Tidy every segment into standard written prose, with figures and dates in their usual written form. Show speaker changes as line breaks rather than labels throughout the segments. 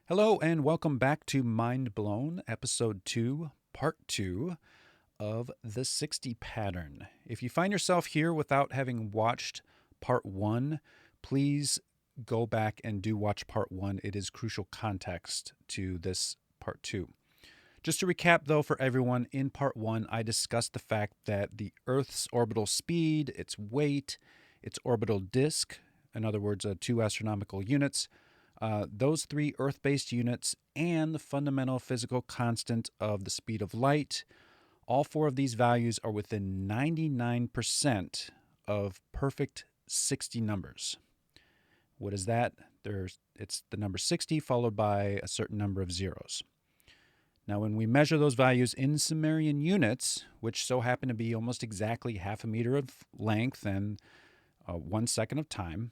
Hello and welcome back to Mind Blown, Episode 2, Part 2 of the 60 pattern. If you find yourself here without having watched Part 1, please go back and do watch Part 1. It is crucial context to this Part 2. Just to recap, though, for everyone, in Part 1, I discussed the fact that the Earth's orbital speed, its weight, its orbital disk, in other words, 2 astronomical units, those 3 Earth-based units, and the fundamental physical constant of the speed of light, all 4 of these values are within 99% of perfect 60 numbers. What is that? It's the number 60 followed by a certain number of zeros. Now, when we measure those values in Sumerian units, which so happen to be almost exactly half a meter of length and 1 second of time,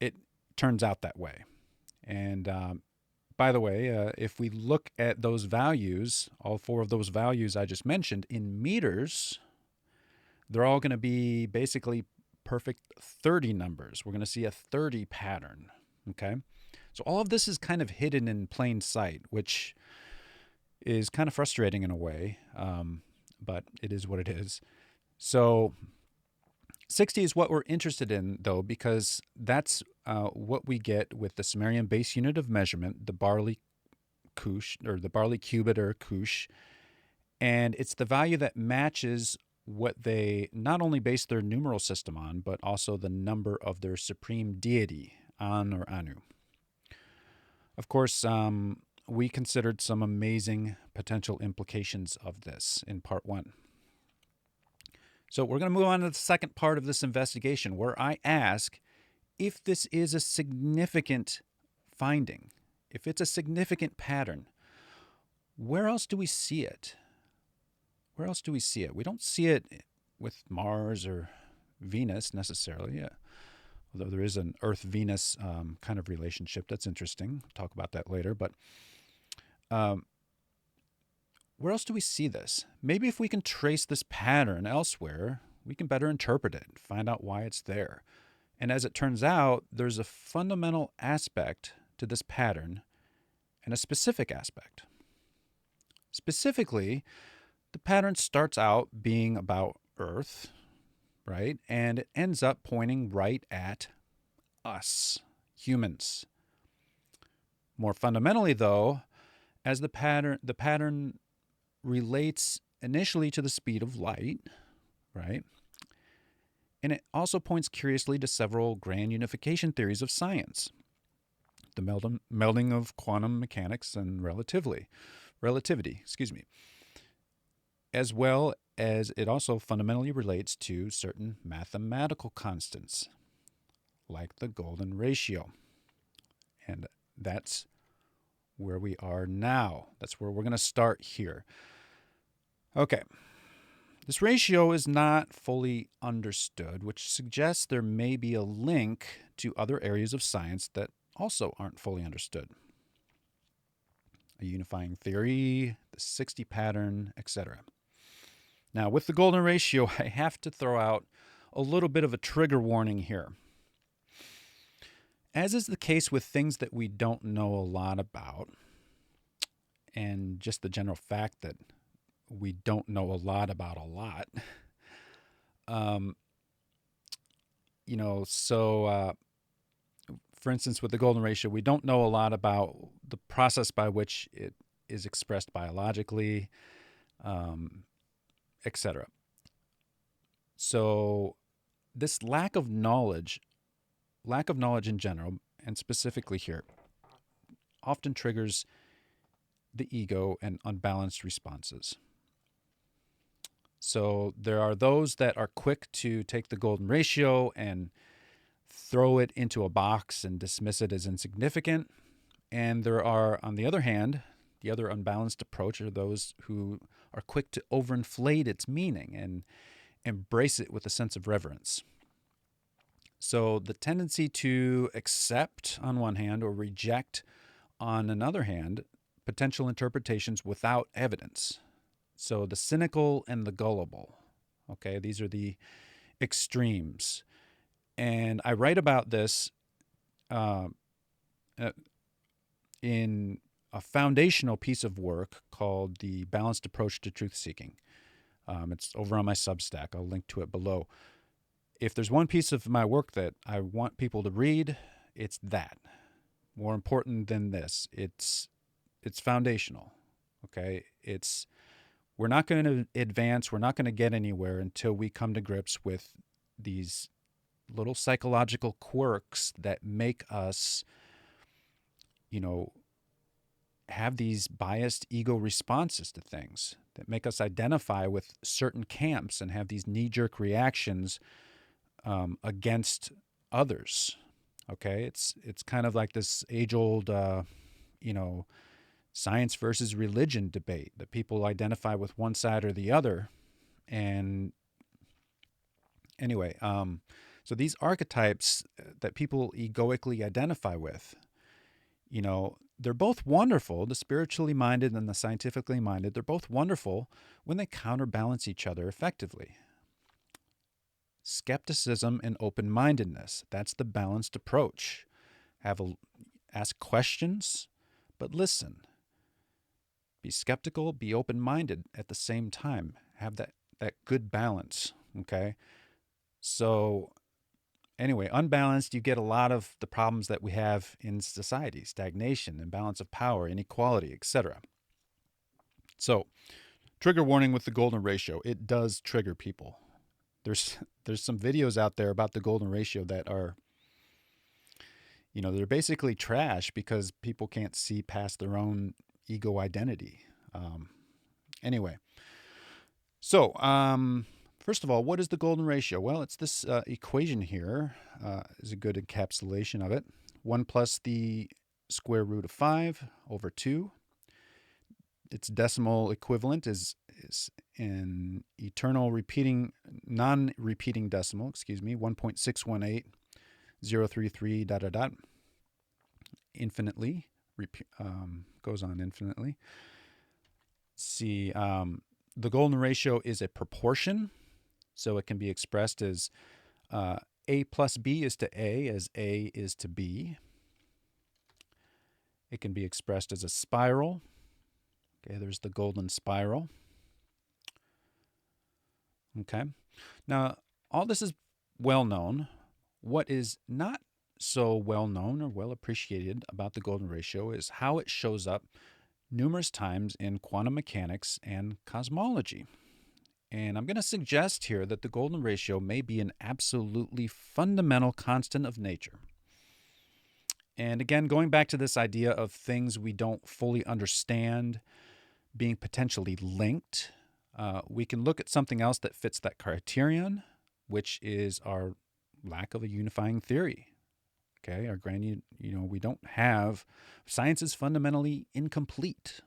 it turns out that way. And by the way, if we look at those values, all 4 of those values I just mentioned, in meters, they're all going to be basically perfect 30 numbers. We're going to see a 30 pattern, okay? So all of this is kind of hidden in plain sight, which is kind of frustrating in a way, but it is what it is. So 60 is what we're interested in, though, because that's what we get with the Sumerian base unit of measurement, the barley kush, or the barley cubit or kush. And it's the value that matches what they not only base their numeral system on, but also the number of their supreme deity, An or Anu. Of course, we considered some amazing potential implications of this in Part 1. So we're going to move on to the second part of this investigation, where I ask if this is a significant finding, if it's a significant pattern. Where else do we see it? Where else do we see it? We don't see it with Mars or Venus necessarily, although there is an Earth-Venus kind of relationship. That's interesting. We'll talk about that later. But where else do we see this? Maybe if we can trace this pattern elsewhere, we can better interpret it, find out why it's there. And as it turns out, there's a fundamental aspect to this pattern and a specific aspect. Specifically, the pattern starts out being about Earth, right? And it ends up pointing right at us, humans. More fundamentally, though, as the pattern relates initially to the speed of light, right? And it also points curiously to several grand unification theories of science, the melding of quantum mechanics and relativity, as well as it also fundamentally relates to certain mathematical constants, like the golden ratio. And that's where we are now. That's where we're going to start here. Okay. This ratio is not fully understood, which suggests there may be a link to other areas of science that also aren't fully understood. A unifying theory, the 60 pattern, etc. Now, with the golden ratio, I have to throw out a little bit of a trigger warning here. As is the case with things that we don't know a lot about, and just the general fact that we don't know a lot about a lot, for instance, with the golden ratio, we don't know a lot about the process by which it is expressed biologically, etc. So this lack of knowledge in general, and specifically here, often triggers the ego and unbalanced responses. So there are those that are quick to take the golden ratio and throw it into a box and dismiss it as insignificant. And there are, on the other hand, the other unbalanced approach are those who are quick to overinflate its meaning and embrace it with a sense of reverence. So the tendency to accept on one hand or reject on another hand potential interpretations without evidence. So the cynical and the gullible, okay, these are the extremes. And I write about this in a foundational piece of work called The Balanced Approach to Truth Seeking. It's over on my Substack. I'll link to it below. If there's one piece of my work that I want people to read, it's that. More important than this, it's foundational. Okay, we're not going to advance. We're not going to get anywhere until we come to grips with these little psychological quirks that make us, have these biased ego responses to things, that make us identify with certain camps and have these knee-jerk reactions against others. Okay, it's kind of like this age-old, science versus religion debate that people identify with one side or the other. And anyway, so these archetypes that people egoically identify with, they're both wonderful, the spiritually minded and the scientifically minded. They're both wonderful when they counterbalance each other effectively. Skepticism and open-mindedness, that's the balanced approach. Ask questions, but listen. Be skeptical, be open-minded at the same time. Have that good balance, okay? So anyway, unbalanced, you get a lot of the problems that we have in society: stagnation, imbalance of power, inequality, etc. So, trigger warning with the golden ratio. It does trigger people. There's some videos out there about the golden ratio that are, they're basically trash because people can't see past their own ego identity. Anyway, so first of all, what is the golden ratio? Well, it's this equation here is a good encapsulation of it. 1 plus the square root of 5 over 2. Its decimal equivalent is an eternal non-repeating decimal, 1.618033 ... infinitely, goes on infinitely. Let's see, the golden ratio is a proportion, so it can be expressed as A plus B is to A as A is to B. It can be expressed as a spiral. Okay, there's the golden spiral. Okay, now all this is well known. What is not so well known or well appreciated about the golden ratio is how it shows up numerous times in quantum mechanics and cosmology. And I'm going to suggest here that the golden ratio may be an absolutely fundamental constant of nature. And again, going back to this idea of things we don't fully understand being potentially linked, we can look at something else that fits that criterion, which is our lack of a unifying theory. Okay, we don't have, science is fundamentally incomplete.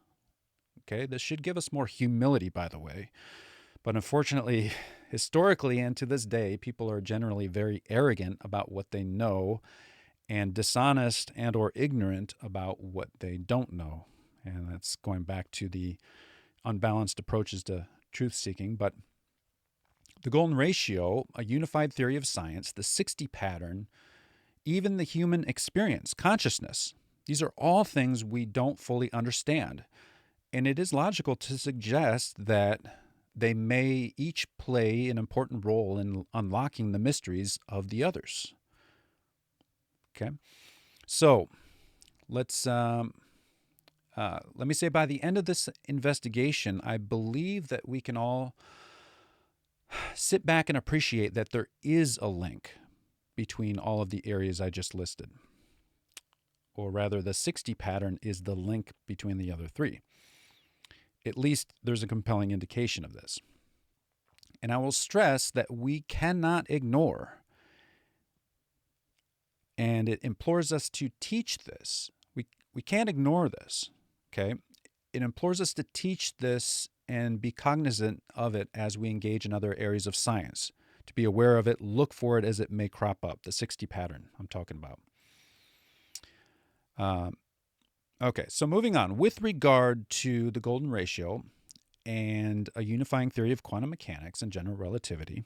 Okay, this should give us more humility, by the way. But unfortunately, historically and to this day, people are generally very arrogant about what they know and dishonest and or ignorant about what they don't know. And that's going back to the unbalanced approaches to truth-seeking. But the golden ratio, a unified theory of science, the 60 pattern, even the human experience, consciousness, these are all things we don't fully understand. And it is logical to suggest that they may each play an important role in unlocking the mysteries of the others. Okay, so let me say, by the end of this investigation, I believe that we can all sit back and appreciate that there is a link between all of the areas I just listed. Or rather, the 60 pattern is the link between the other three. At least there's a compelling indication of this. And I will stress that we cannot ignore, and it implores us to teach this. We can't ignore this, okay? It implores us to teach this and be cognizant of it as we engage in other areas of science, to be aware of it, look for it as it may crop up, the 60 pattern I'm talking about. Okay, so moving on. With regard to the golden ratio and a unifying theory of quantum mechanics and general relativity,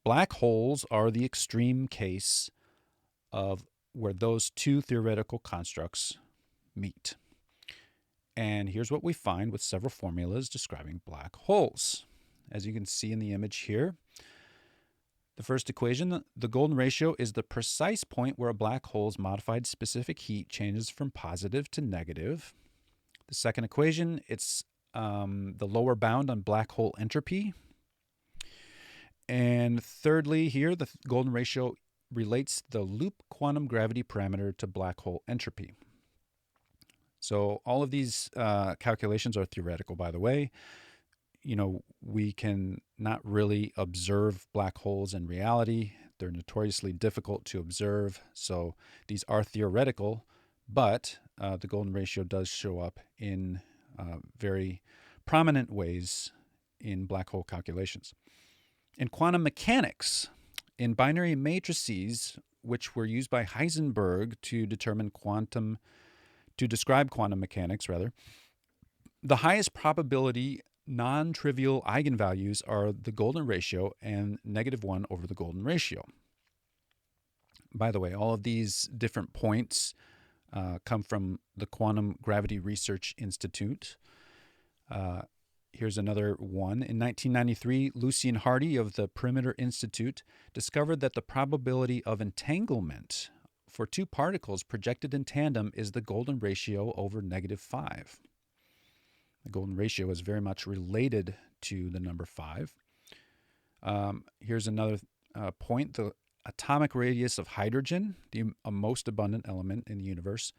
black holes are the extreme case of where those two theoretical constructs meet. And here's what we find with several formulas describing black holes. As you can see in the image here, the first equation, the golden ratio, is the precise point where a black hole's modified specific heat changes from positive to negative. The second equation, it's the lower bound on black hole entropy. And thirdly here, the golden ratio relates the loop quantum gravity parameter to black hole entropy. So all of these calculations are theoretical, by the way. You know, we can not really observe black holes in reality. They're notoriously difficult to observe. So these are theoretical, but the golden ratio does show up in very prominent ways in black hole calculations. In quantum mechanics, in binary matrices, which were used by Heisenberg to describe quantum mechanics, the highest probability non-trivial eigenvalues are the golden ratio and -1 over the golden ratio. By the way, all of these different points come from the Quantum Gravity Research Institute. Here's another one. In 1993, Lucian Hardy of the Perimeter Institute discovered that the probability of entanglement for two particles projected in tandem is the golden ratio over -5. The golden ratio is very much related to the number 5. Here's another point. The atomic radius of hydrogen, the most abundant element in the universe,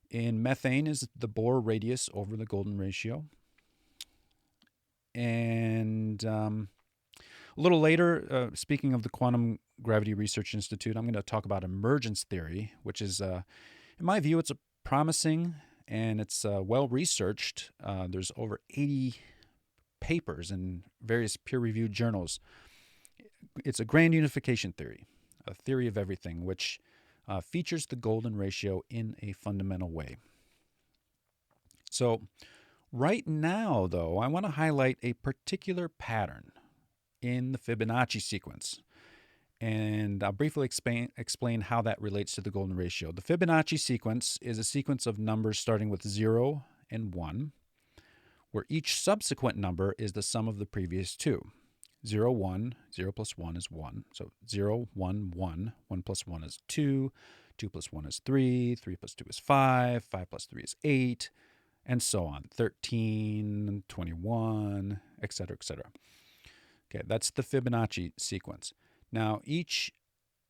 in methane is the Bohr radius over the golden ratio. And a little later, speaking of the Quantum Gravity Research Institute, I'm going to talk about emergence theory, which is, in my view, it's a promising and it's well researched. There's over 80 papers in various peer-reviewed journals. It's a grand unification theory, a theory of everything, which features the golden ratio in a fundamental way. So right now, though, I want to highlight a particular pattern in the Fibonacci sequence. And I'll briefly explain how that relates to the golden ratio. The Fibonacci sequence is a sequence of numbers starting with 0 and 1, where each subsequent number is the sum of the previous two. 0, 1, 0 plus 1 is 1. So 0, 1, 1, 1 plus 1 is 2, 2 plus 1 is 3, 3 plus 2 is 5, 5 plus 3 is 8, and so on. 13, 21, etc., etc. Okay, that's the Fibonacci sequence. Now, each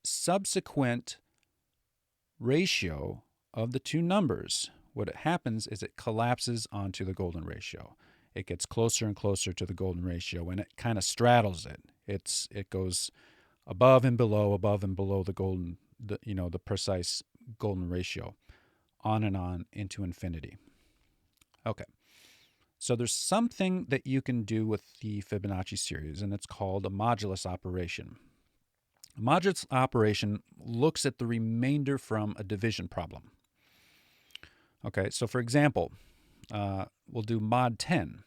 subsequent ratio of the two numbers, what happens is it collapses onto the golden ratio. It gets closer and closer to the golden ratio, and it kind of straddles it. It goes above and below the precise golden ratio, on and on into infinity. Okay. So there's something that you can do with the Fibonacci series, and it's called a modulus operation. A modulus operation looks at the remainder from a division problem. Okay, so for example, we'll do mod 10.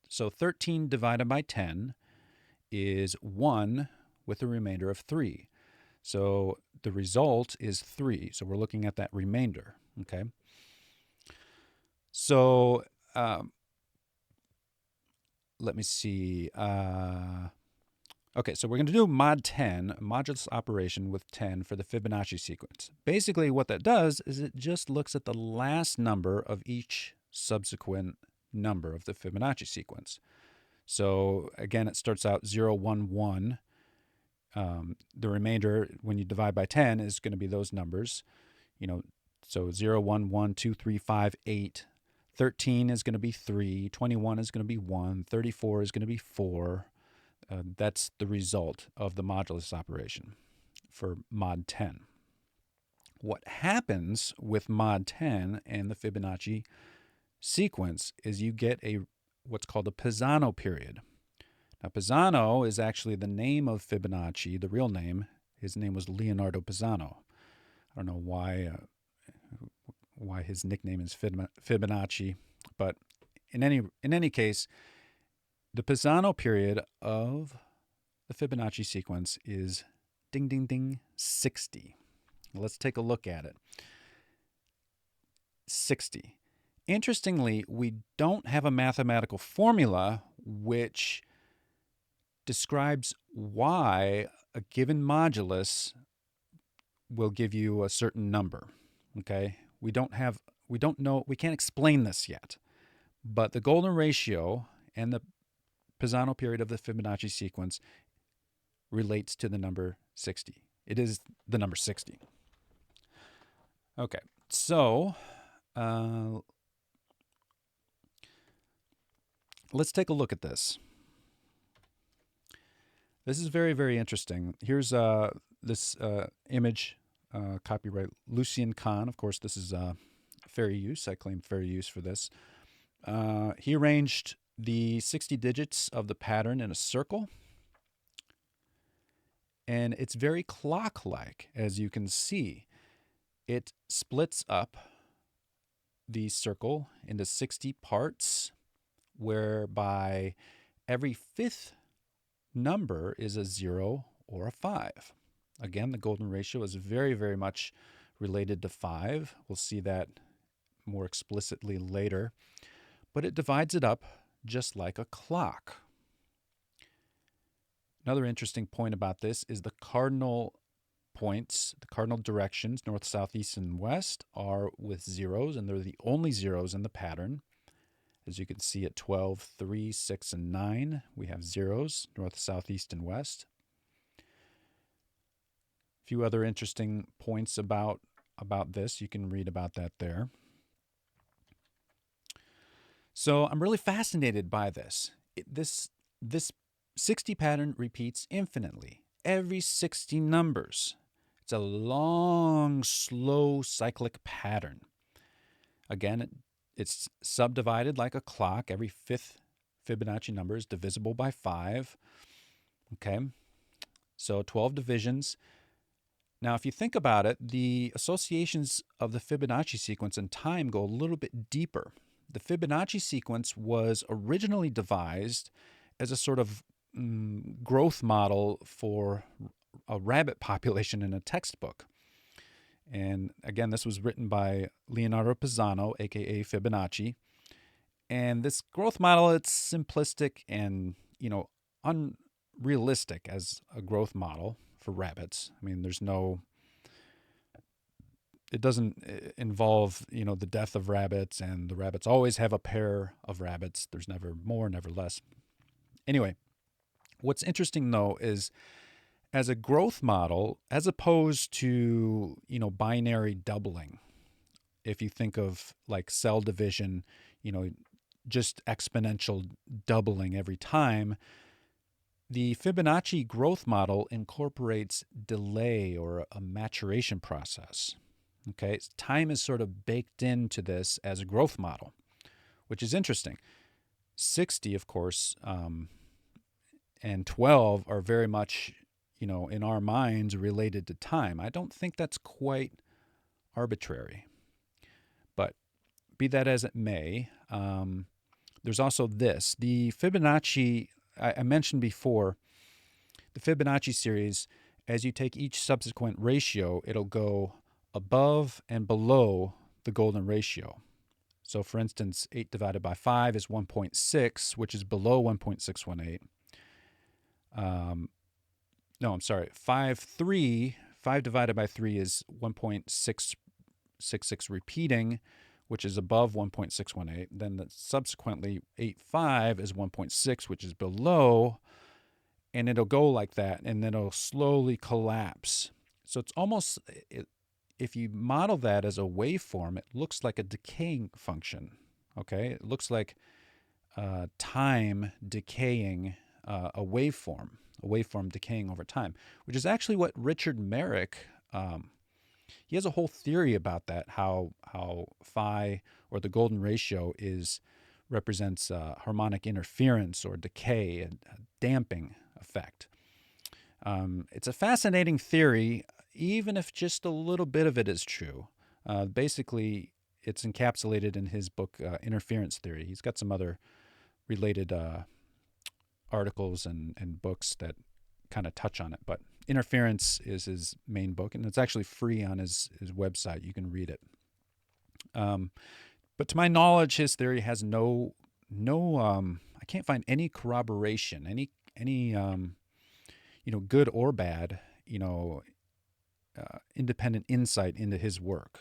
So 13 divided by 10 is 1 with a remainder of 3. So the result is 3. So we're looking at that remainder, okay? So let me see. Okay, so we're going to do mod 10, a modulus operation with 10 for the Fibonacci sequence. Basically what that does is it just looks at the last number of each subsequent number of the Fibonacci sequence. So again, it starts out 0, 1, 1. The remainder, when you divide by 10, is going to be those numbers. So 0, 1, 1, 2, 3, 5, 8. 13 is going to be 3. 21 is going to be 1. 34 is going to be 4. That's the result of the modulus operation for mod 10. What happens with mod 10 and the Fibonacci sequence is you get what's called a Pisano period. Now, Pisano is actually the name of Fibonacci, the real name. His name was Leonardo Pisano. I don't know why his nickname is Fibonacci, but in any case, the Pisano period of the Fibonacci sequence is ding, ding, ding, 60. Let's take a look at it. 60. Interestingly, we don't have a mathematical formula which describes why a given modulus will give you a certain number. Okay? We don't know, we can't explain this yet. But the golden ratio and the Pisano period of the Fibonacci sequence relates to the number 60. It is the number 60. Okay, so let's take a look at this. This is very, very interesting. Here's this image, copyright Lucien Kahn. Of course, this is fair use. I claim fair use for this. He arranged the 60 digits of the pattern in a circle. And it's very clock-like, as you can see. It splits up the circle into 60 parts, whereby every fifth number is a 0 or a 5. Again, the golden ratio is very, very much related to 5. We'll see that more explicitly later. But it divides it up just like a clock. Another interesting point about this is the cardinal points, the cardinal directions, north, south, east, and west, are with zeros, and they're the only zeros in the pattern. As you can see at 12, 3, 6, and 9, we have zeros, north, south, east, and west. A few other interesting points about this. You can read about that there. So I'm really fascinated by this. This 60 pattern repeats infinitely, every 60 numbers. It's a long, slow, cyclic pattern. Again, it's subdivided like a clock. Every fifth Fibonacci number is divisible by 5. Okay, so 12 divisions. Now, if you think about it, the associations of the Fibonacci sequence and time go a little bit deeper. The Fibonacci sequence was originally devised as a sort of growth model for a rabbit population in a textbook. And again, this was written by Leonardo Pisano, aka Fibonacci. And this growth model, it's simplistic and, unrealistic as a growth model for rabbits. I mean, it doesn't involve, the death of rabbits, and the rabbits always have a pair of rabbits. There's never more, never less. Anyway, what's interesting, though, is as a growth model, as opposed to, binary doubling, if you think of like cell division, just exponential doubling every time, the Fibonacci growth model incorporates delay or a maturation process. Okay, time is sort of baked into this as a growth model, which is interesting. 60, of course, and 12 are very much, in our minds related to time. I don't think that's quite arbitrary. But be that as it may, there's also this. The Fibonacci, I mentioned before, the Fibonacci series, as you take each subsequent ratio, it'll go above and below the golden ratio. So for instance, 8 divided by 5 is 1.6, which is below 1.618. No, I'm sorry, 5 divided by 3 is 1.666 repeating, which is above 1.618. Then subsequently 8.5 is 1.6, which is below, and it'll go like that, and then it'll slowly collapse. So it's almost, if you model that as a waveform, it looks like a decaying function, okay? It looks like time decaying a waveform decaying over time, which is actually what Richard Merrick, he has a whole theory about that, how phi, or the golden ratio, represents harmonic interference or decay, a damping effect. It's a fascinating theory, even if just a little bit of it is true. Basically, it's encapsulated in his book, Interference Theory. He's got some other related articles and books that kind of touch on it. But Interference is his main book, and it's actually free on his website. You can read it. But to my knowledge, his theory has no I can't find any corroboration, any good or bad, independent insight into his work,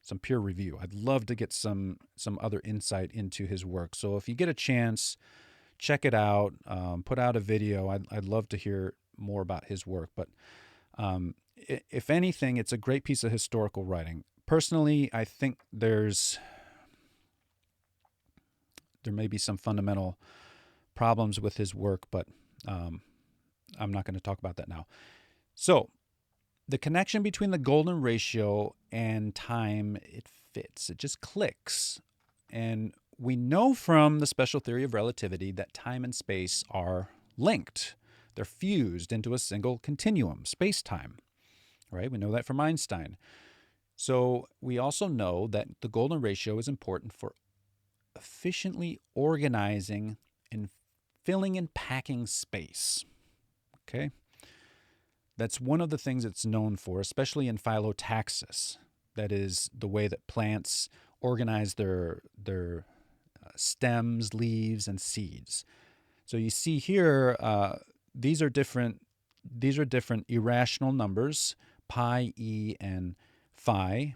some peer review. I'd love to get some other insight into his work. So if you get a chance, check it out. Put out a video. I'd love to hear more about his work. But if anything, it's a great piece of historical writing. Personally, I think there may be some fundamental problems with his work, but I'm not going to talk about that now. So the connection between the golden ratio and time, it fits. It just clicks. And we know from the special theory of relativity that time and space are linked. They're fused into a single continuum, space-time, right? We know that from Einstein. So we also know that the golden ratio is important for efficiently organizing and filling and packing space. Okay? That's one of the things it's known for, especially in phyllotaxis. That is the way that plants organize their stems, leaves, and seeds. So you see here, these are different irrational numbers, pi, e, and phi.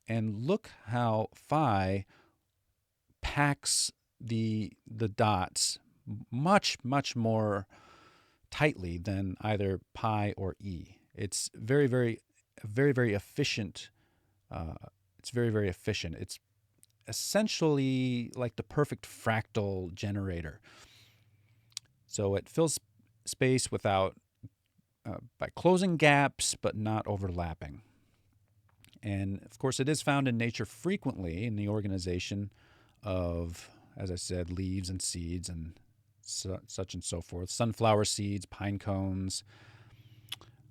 And look how phi packs the dots much, much more tightly than either pi or e. It's very, very efficient. It's very, very efficient. It's essentially like the perfect fractal generator. So it fills space without by closing gaps but not overlapping. And of course, it is found in nature frequently in the organization of, as I said, leaves and seeds and such and so forth, sunflower seeds, pine cones.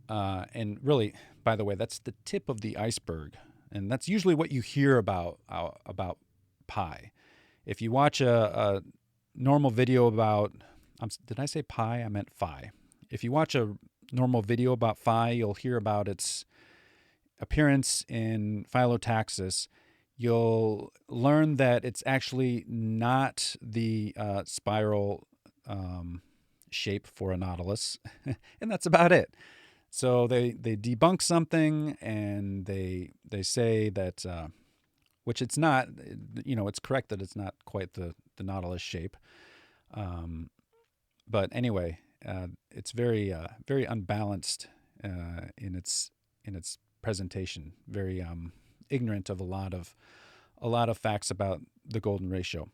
And really, by the way, that's the tip of the iceberg. And that's usually what you hear about pi. If you watch a normal video about, did I say pi? I meant phi. If you watch a normal video about phi, you'll hear about its appearance in phyllotaxis. You'll learn that it's actually not the spiral shape for a nautilus, and that's about it. So they debunk something, and they say that, which it's not, it's correct that it's not quite the nautilus shape. But anyway, it's very unbalanced in its presentation. Very ignorant of a lot of facts about the golden ratio.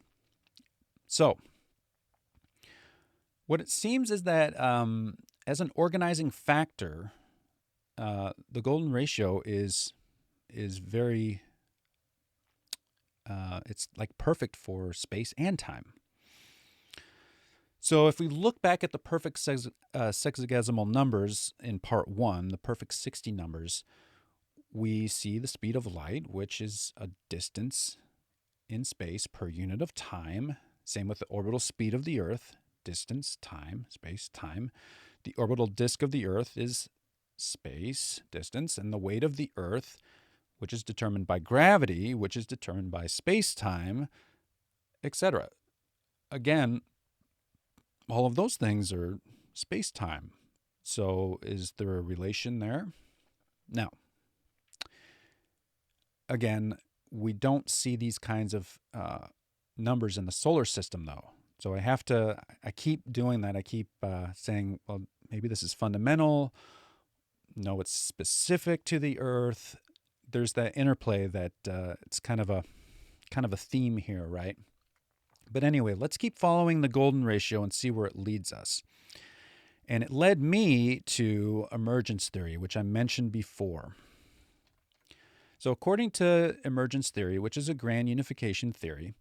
So what it seems is that as an organizing factor, the golden ratio is very it's like perfect for space and time. So if we look back at the perfect sexagesimal numbers in part 1, the perfect 60 numbers, we see the speed of light, which is a distance in space per unit of time. Same with the orbital speed of the Earth, distance, time, space, time. The orbital disk of the Earth is space, distance, and the weight of the Earth, which is determined by gravity, which is determined by space-time, etc. Again, all of those things are space-time. So is there a relation there? Now, again, we don't see these kinds of numbers in the solar system, though. So I keep doing that. I keep saying, well, maybe this is fundamental. No, it's specific to the Earth. There's that interplay that it's kind of a theme here, right? But anyway, let's keep following the golden ratio and see where it leads us. And it led me to emergence theory, which I mentioned before. So according to emergence theory, which is a grand unification theory,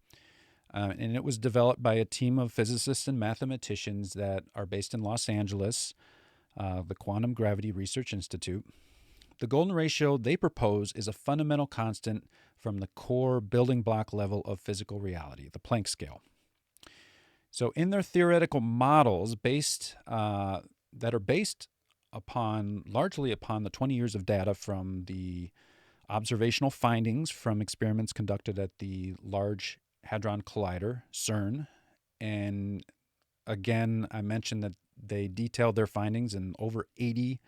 and it was developed by a team of physicists and mathematicians that are based in Los Angeles, the Quantum Gravity Research Institute. The golden ratio they propose is a fundamental constant from the core building block level of physical reality, the Planck scale. So in their theoretical models that are based largely upon the 20 years of data from the observational findings from experiments conducted at the Large Hadron Collider, CERN. And again, I mentioned that they detailed their findings in over 80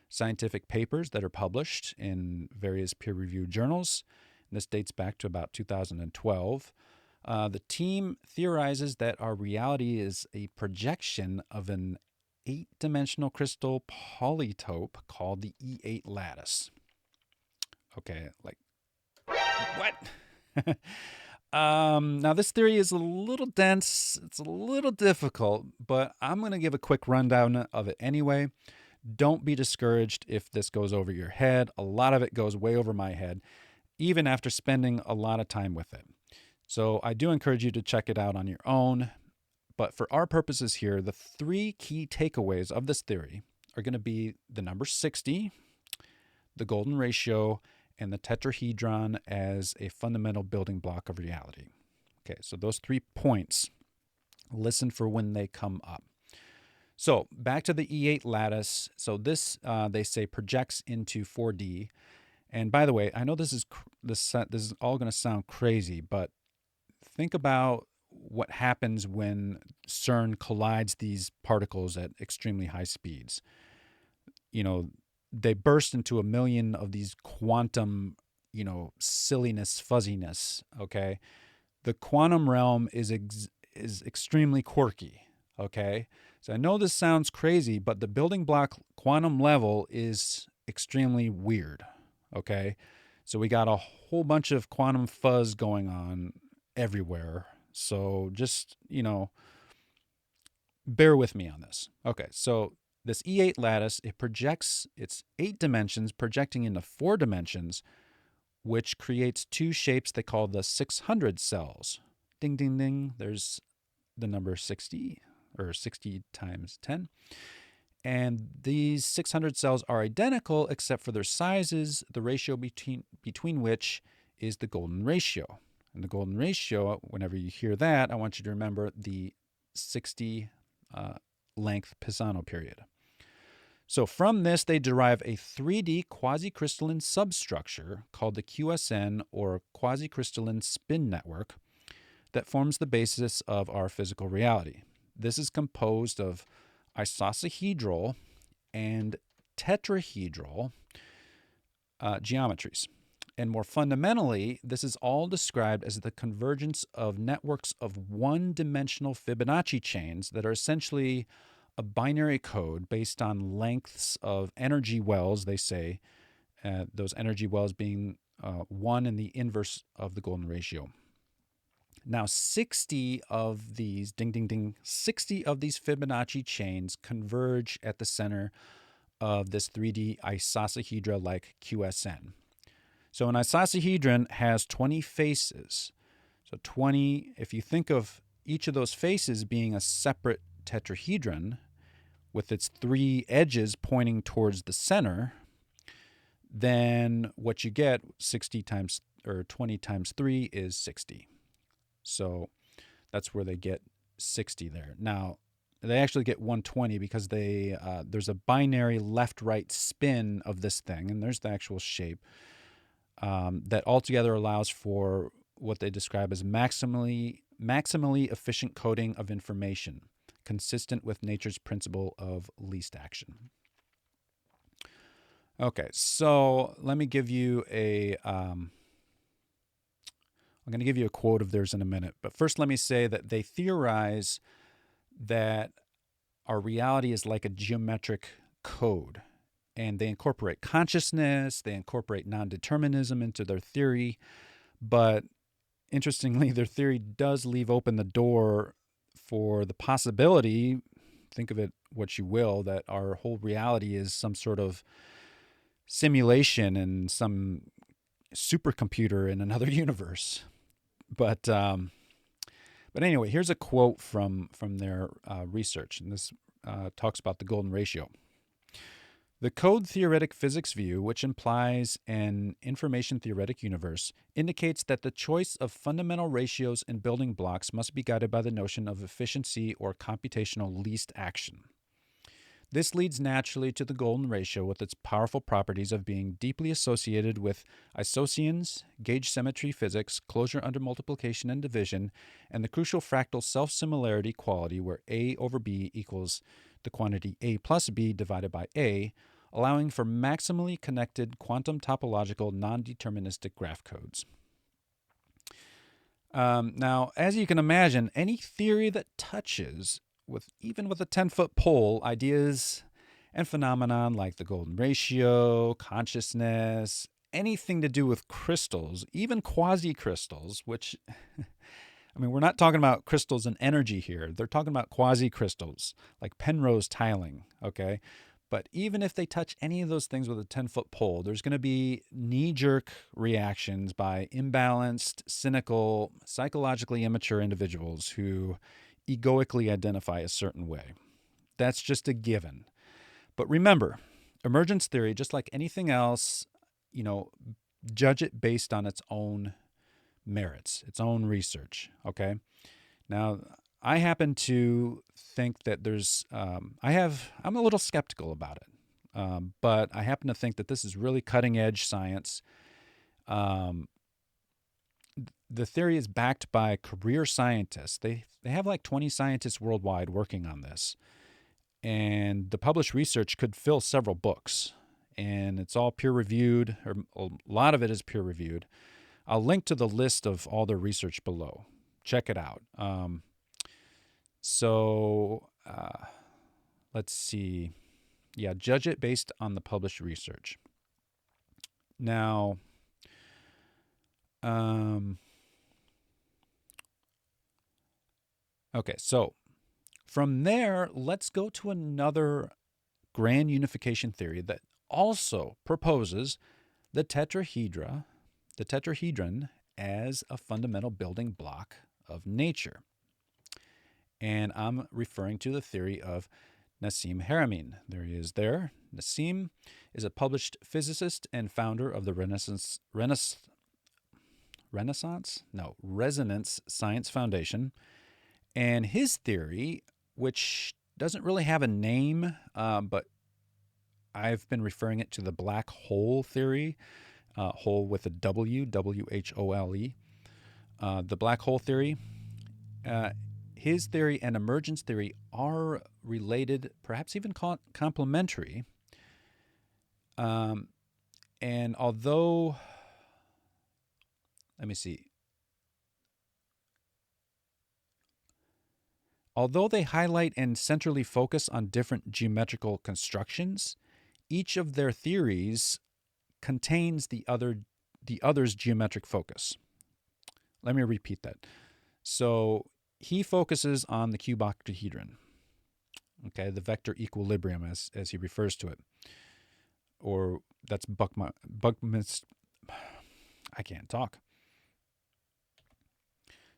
scientific papers that are published in various peer-reviewed journals. And this dates back to about 2012. The team theorizes that our reality is a projection of an 8-dimensional crystal polytope called the E8 lattice. Okay, like, what? Now, this theory is a little dense. It's a little difficult, but I'm going to give a quick rundown of it anyway. Don't be discouraged if this goes over your head. A lot of it goes way over my head, even after spending a lot of time with it. So I do encourage you to check it out on your own. But for our purposes here, the 3 key takeaways of this theory are going to be the number 60, the golden ratio, and the tetrahedron as a fundamental building block of reality. Okay, so those 3 points, listen for when they come up. So back to the E8 lattice. So this, they say, projects into 4D. And by the way, I know this is all going to sound crazy, but think about what happens when CERN collides these particles at extremely high speeds. You know, they burst into a million of these quantum, silliness, fuzziness, okay? The quantum realm is extremely quirky, okay? So I know this sounds crazy, but the building block quantum level is extremely weird, okay? So we got a whole bunch of quantum fuzz going on everywhere. So just, bear with me on this. Okay, so this E8 lattice, it projects, it's 8 dimensions projecting into 4 dimensions, which creates 2 shapes they call the 600 cells. Ding, ding, ding. There's the number 60, or 60 times 10. And these 600 cells are identical except for their sizes, the ratio between which is the golden ratio. And the golden ratio, whenever you hear that, I want you to remember the 60 length Pisano period. So from this, they derive a 3D quasi-crystalline substructure called the QSN, or quasi-crystalline spin network, that forms the basis of our physical reality. This is composed of icosahedral and tetrahedral geometries. And more fundamentally, this is all described as the convergence of networks of one-dimensional Fibonacci chains that are essentially a binary code based on lengths of energy wells, they say, those energy wells being 1 and the inverse of the golden ratio. Now, 60 of these, ding, ding, ding, 60 of these Fibonacci chains converge at the center of this 3D icosahedra-like QSN. So an icosahedron has 20 faces. So 20, if you think of each of those faces being a separate tetrahedron with its 3 edges pointing towards the center, then what you get, 60 times, or 20 times 3 is 60. So that's where they get 60 there. Now, they actually get 120 because there's a binary left-right spin of this thing, and there's the actual shape, that altogether allows for what they describe as maximally efficient coding of information, consistent with nature's principle of least action. Okay, so let me give you I'm going to give you a quote of theirs in a minute, but first let me say that they theorize that our reality is like a geometric code, and they incorporate consciousness, they incorporate non-determinism into their theory, but interestingly, their theory does leave open the door for the possibility, think of it what you will, that our whole reality is some sort of simulation and some supercomputer in another universe. But anyway, here's a quote from their research, and this talks about the golden ratio. The code-theoretic physics view, which implies an information-theoretic universe, indicates that the choice of fundamental ratios and building blocks must be guided by the notion of efficiency or computational least action. This leads naturally to the golden ratio with its powerful properties of being deeply associated with isocians, gauge symmetry physics, closure under multiplication and division, and the crucial fractal self-similarity quality where A over B equals the quantity A plus B divided by A, allowing for maximally connected quantum topological non-deterministic graph codes. Now, as you can imagine, any theory that touches even with a 10-foot pole, ideas and phenomenon like the golden ratio, consciousness, anything to do with crystals, even quasi-crystals, which, I mean, we're not talking about crystals and energy here. They're talking about quasi-crystals, like Penrose tiling, okay? But even if they touch any of those things with a 10-foot pole, there's going to be knee-jerk reactions by imbalanced, cynical, psychologically immature individuals who egoically identify a certain way. That's just a given. But remember, emergence theory, just like anything else, judge it based on its own merits, its own research, okay? Now, I happen to think that I'm a little skeptical about it, but I happen to think that this is really cutting edge science. The theory is backed by career scientists. They have like 20 scientists worldwide working on this. And the published research could fill several books. And it's all peer-reviewed, or a lot of it is peer-reviewed. I'll link to the list of all their research below. Check it out. Let's see. Yeah, judge it based on the published research. Now, okay, so from there, let's go to another grand unification theory that also proposes the tetrahedron as a fundamental building block of nature. And I'm referring to the theory of Nassim Haramein. There he is there. Nassim is a published physicist and founder of the Resonance Science Foundation. And his theory, which doesn't really have a name, but I've been referring it to the black hole theory, hole with a W, W-H-O-L-E. The black hole theory, his theory and emergence theory are related, perhaps even complementary. And although, let me see. Although they highlight and centrally focus on different geometrical constructions, each of their theories contains the other's geometric focus. Let me repeat that. So he focuses on the cube octahedron, okay, the vector equilibrium as he refers to it. Or that's Buckminster. I can't talk.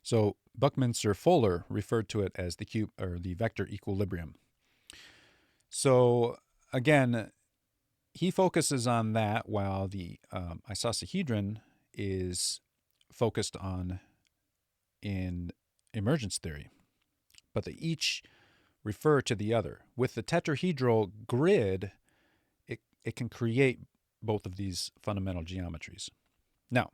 So Buckminster Fuller referred to it as the cube or the vector equilibrium. So again, he focuses on that while the icosahedron is focused on in emergence theory. But they each refer to the other. With the tetrahedral grid, it can create both of these fundamental geometries. Now,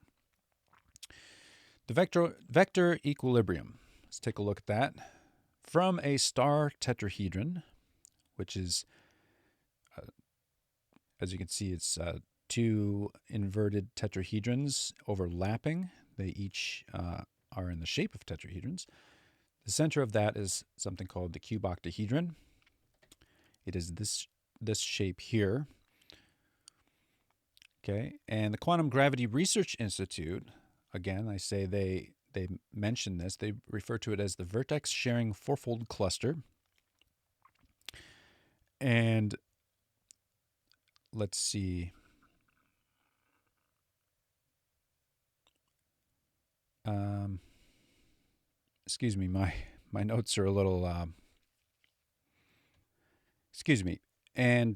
the vector equilibrium. Let's take a look at that. From a star tetrahedron, which is, as you can see, it's two inverted tetrahedrons overlapping. They each are in the shape of tetrahedrons. The center of that is something called the cube octahedron. It is this shape here. Okay, and the Quantum Gravity Research Institute, again, I say they mention this. They refer to it as the vertex sharing fourfold cluster. And let's see. Excuse me, my notes are a little. Excuse me, and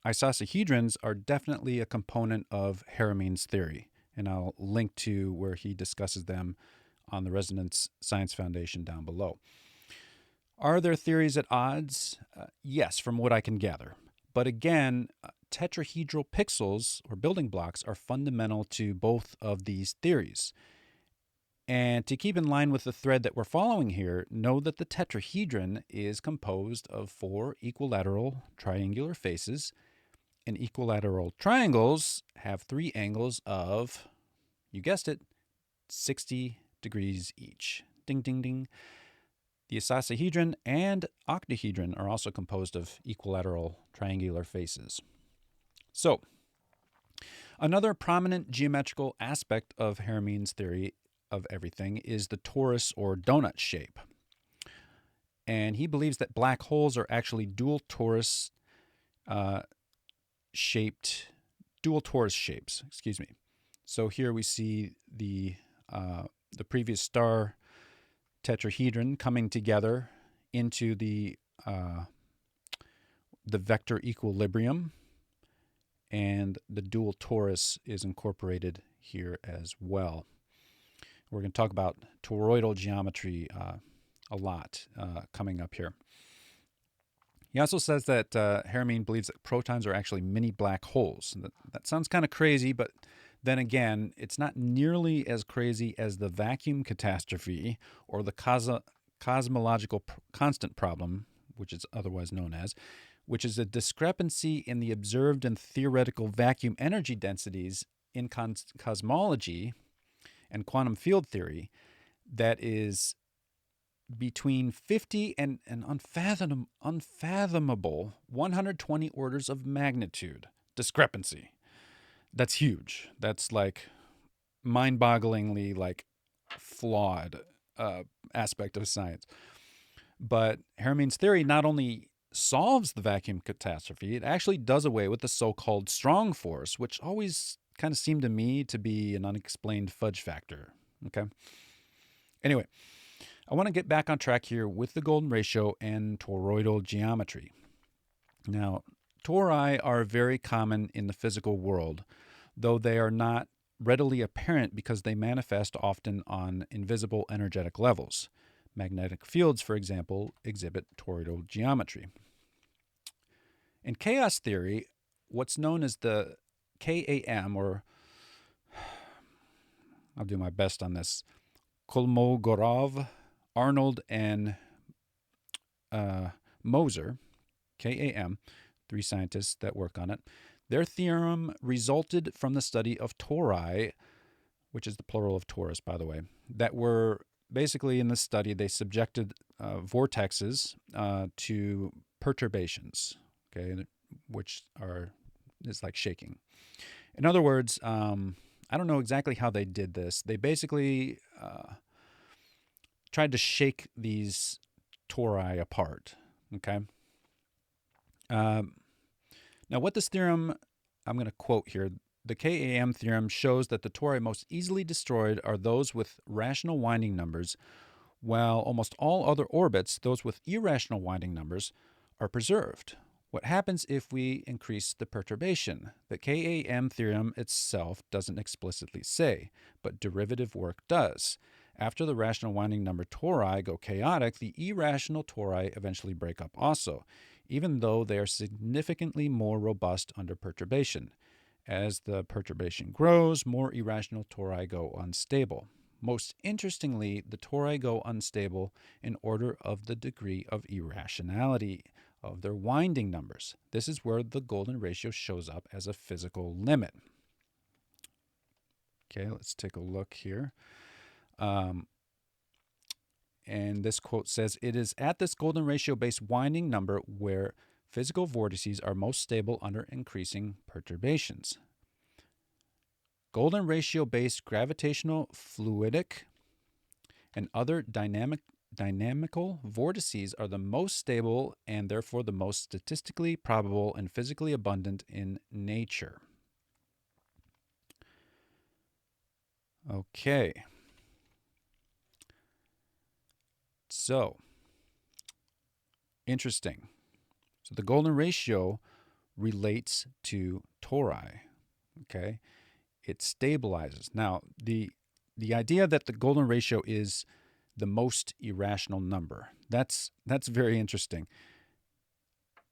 icosahedrons are definitely a component of Haramein's theory, and I'll link to where he discusses them on the Resonance Science Foundation down below. Are there theories at odds? Yes, from what I can gather. But again, tetrahedral pixels or building blocks are fundamental to both of these theories. And to keep in line with the thread that we're following here, know that the tetrahedron is composed of 4 equilateral triangular faces, and equilateral triangles have 3 angles of, you guessed it, 60 degrees each. Ding, ding, ding. The icosahedron and octahedron are also composed of equilateral triangular faces. So, another prominent geometrical aspect of Haramein's theory of everything is the torus or donut shape. And he believes that black holes are actually dual torus shapes. So here we see the previous star tetrahedron coming together into the vector equilibrium, and the dual torus is incorporated here as well. We're going to talk about toroidal geometry a lot coming up here. He also says that Haramein believes that protons are actually mini black holes. That sounds kind of crazy, but then again, it's not nearly as crazy as the vacuum catastrophe or the cosmological constant problem, which is otherwise known as, which is a discrepancy in the observed and theoretical vacuum energy densities in cosmology and quantum field theory that is between 50 and an unfathomable 120 orders of magnitude discrepancy. That's huge. That's like mind-bogglingly like flawed aspect of science. But Haramein's theory not only solves the vacuum catastrophe, it actually does away with the so-called strong force, which always kind of seemed to me to be an unexplained fudge factor. Okay. Anyway, I want to get back on track here with the golden ratio and toroidal geometry. Now, tori are very common in the physical world, though they are not readily apparent because they manifest often on invisible energetic levels. Magnetic fields, for example, exhibit toroidal geometry. In chaos theory, what's known as the KAM, or I'll do my best on this, Kolmogorov, Arnold, and Moser, KAM, 3 scientists that work on it. Their theorem resulted from the study of tori, which is the plural of torus, by the way, that were basically in this study, they subjected vortexes to perturbations, okay, which is like shaking. In other words, I don't know exactly how they did this. They basically tried to shake these tori apart, okay? Now, what this theorem, I'm going to quote here, the KAM theorem shows that the tori most easily destroyed are those with rational winding numbers, while almost all other orbits, those with irrational winding numbers, are preserved. What happens if we increase the perturbation? The KAM theorem itself doesn't explicitly say, but derivative work does. After the rational winding number tori go chaotic, the irrational tori eventually break up also, even though they are significantly more robust under perturbation. As the perturbation grows, more irrational tori go unstable. Most interestingly, the tori go unstable in order of the degree of irrationality of their winding numbers. This is where the golden ratio shows up as a physical limit. Okay, let's take a look here. And this quote says, "It is at this golden ratio-based winding number where physical vortices are most stable under increasing perturbations. Golden ratio-based gravitational, fluidic, and other dynamical vortices are the most stable and therefore the most statistically probable and physically abundant in nature." Okay. So, interesting. So the golden ratio relates to tori, okay? It stabilizes. Now, the idea that the golden ratio is the most irrational number, That's very interesting.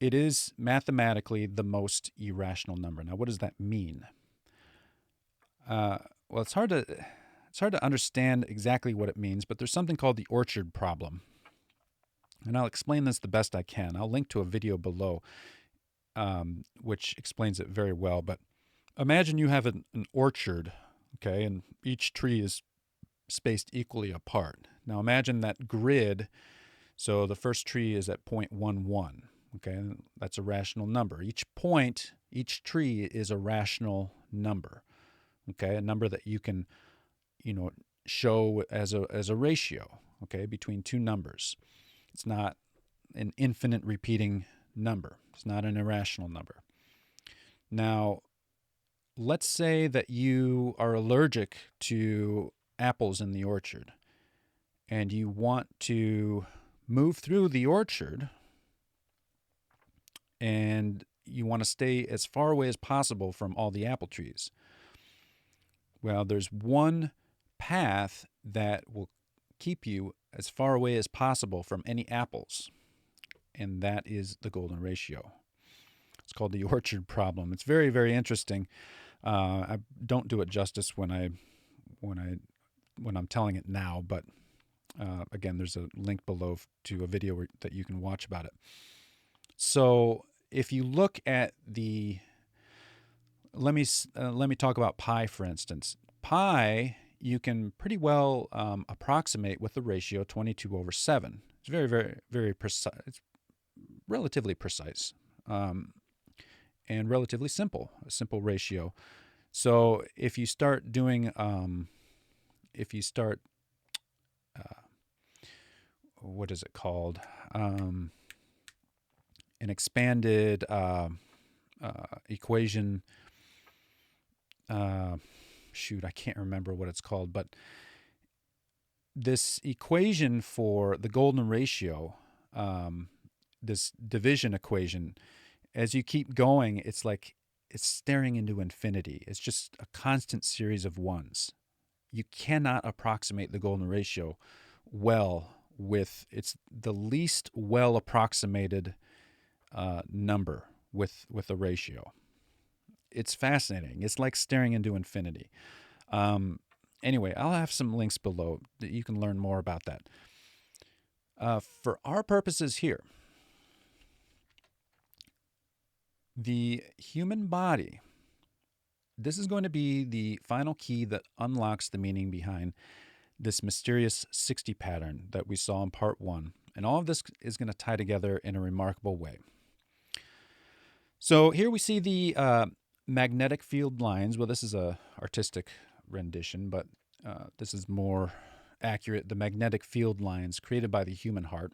It is mathematically the most irrational number. Now, what does that mean? Well, it's hard to understand exactly what it means, but there's something called the orchard problem. And I'll explain this the best I can. I'll link to a video below which explains it very well. But imagine you have an orchard, okay, and each tree is spaced equally apart. Now imagine that grid. So the first tree is at 0.11, okay, that's a rational number. Each point, each tree is a rational number, okay, a number that you can, show as a ratio, okay, between two numbers. It's not an infinite repeating number. It's not an irrational number. Now, let's say that you are allergic to apples in the orchard and you want to move through the orchard and you want to stay as far away as possible from all the apple trees. Well, there's one path that will keep you as far away as possible from any apples, and that is the golden ratio. It's called the orchard problem. It's very, very interesting. I don't do it justice when I'm telling it now, but again, there's a link below to a video that you can watch about it. So if you look at let me talk about pi, for instance. Pi, you can pretty well approximate with the ratio 22/7. It's very, very, very precise. It's relatively precise and relatively simple, a simple ratio. So if you start doing, what is it called? An expanded equation. I can't remember what it's called, but this equation for the golden ratio, this division equation, as you keep going, it's like it's staring into infinity. It's just a constant series of ones. You cannot approximate the golden ratio well with, it's the least well approximated number with a ratio. It's fascinating. It's like staring into infinity. Anyway, I'll have some links below that you can learn more about that. For our purposes here, the human body, this is going to be the final key that unlocks the meaning behind this mysterious 60 pattern that we saw in part 1. And all of this is going to tie together in a remarkable way. So here we see the magnetic field lines. Well, this is a artistic rendition, but this is more accurate. The magnetic field lines created by the human heart,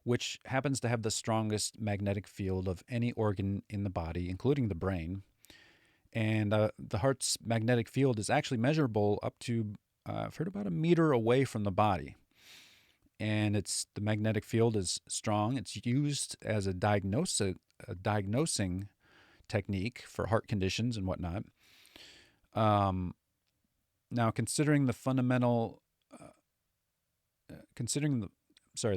which happens to have the strongest magnetic field of any organ in the body, including the brain. And the heart's magnetic field is actually measurable up to, I've heard, about a meter away from the body. And the magnetic field is strong. It's used as a diagnosing technique for heart conditions and whatnot. Now, considering the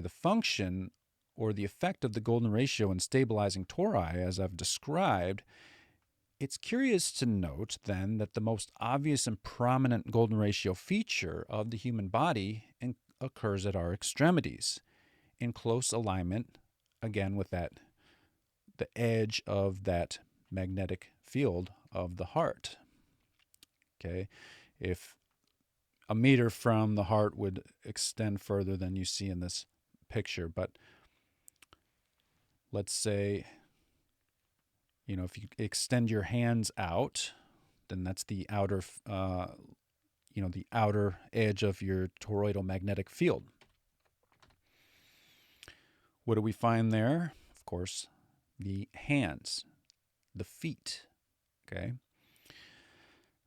function or the effect of the golden ratio in stabilizing tori, as I've described, it's curious to note then that the most obvious and prominent golden ratio feature of the human body occurs at our extremities, in close alignment, again, with the edge of that magnetic field of the heart. Okay, if a meter from the heart would extend further than you see in this picture, but let's say, if you extend your hands out, then that's the outer, the outer edge of your toroidal magnetic field. What do we find there? Of course, the hands, the feet. Okay.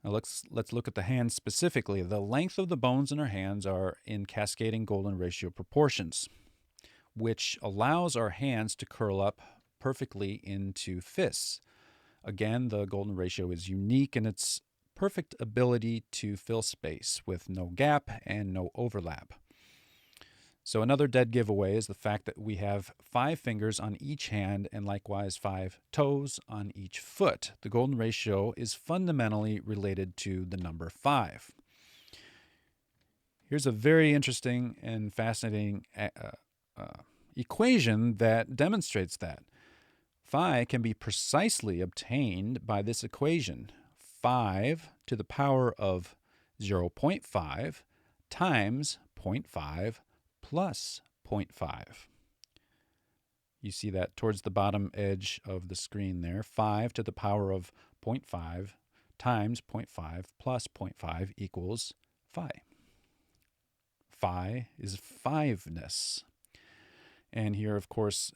Now let's look at the hands specifically. The length of the bones in our hands are in cascading golden ratio proportions, which allows our hands to curl up perfectly into fists. Again, the golden ratio is unique in its perfect ability to fill space with no gap and no overlap. So another dead giveaway is the fact that we have 5 fingers on each hand and likewise 5 toes on each foot. The golden ratio is fundamentally related to the number 5. Here's a very interesting and fascinating equation that demonstrates that. Phi can be precisely obtained by this equation. 5 to the power of 0.5 times 0.5 plus 0.5. You see that towards the bottom edge of the screen there. 5 to the power of 0.5 times 0.5 plus 0.5 equals phi. Phi is fiveness. And here, of course,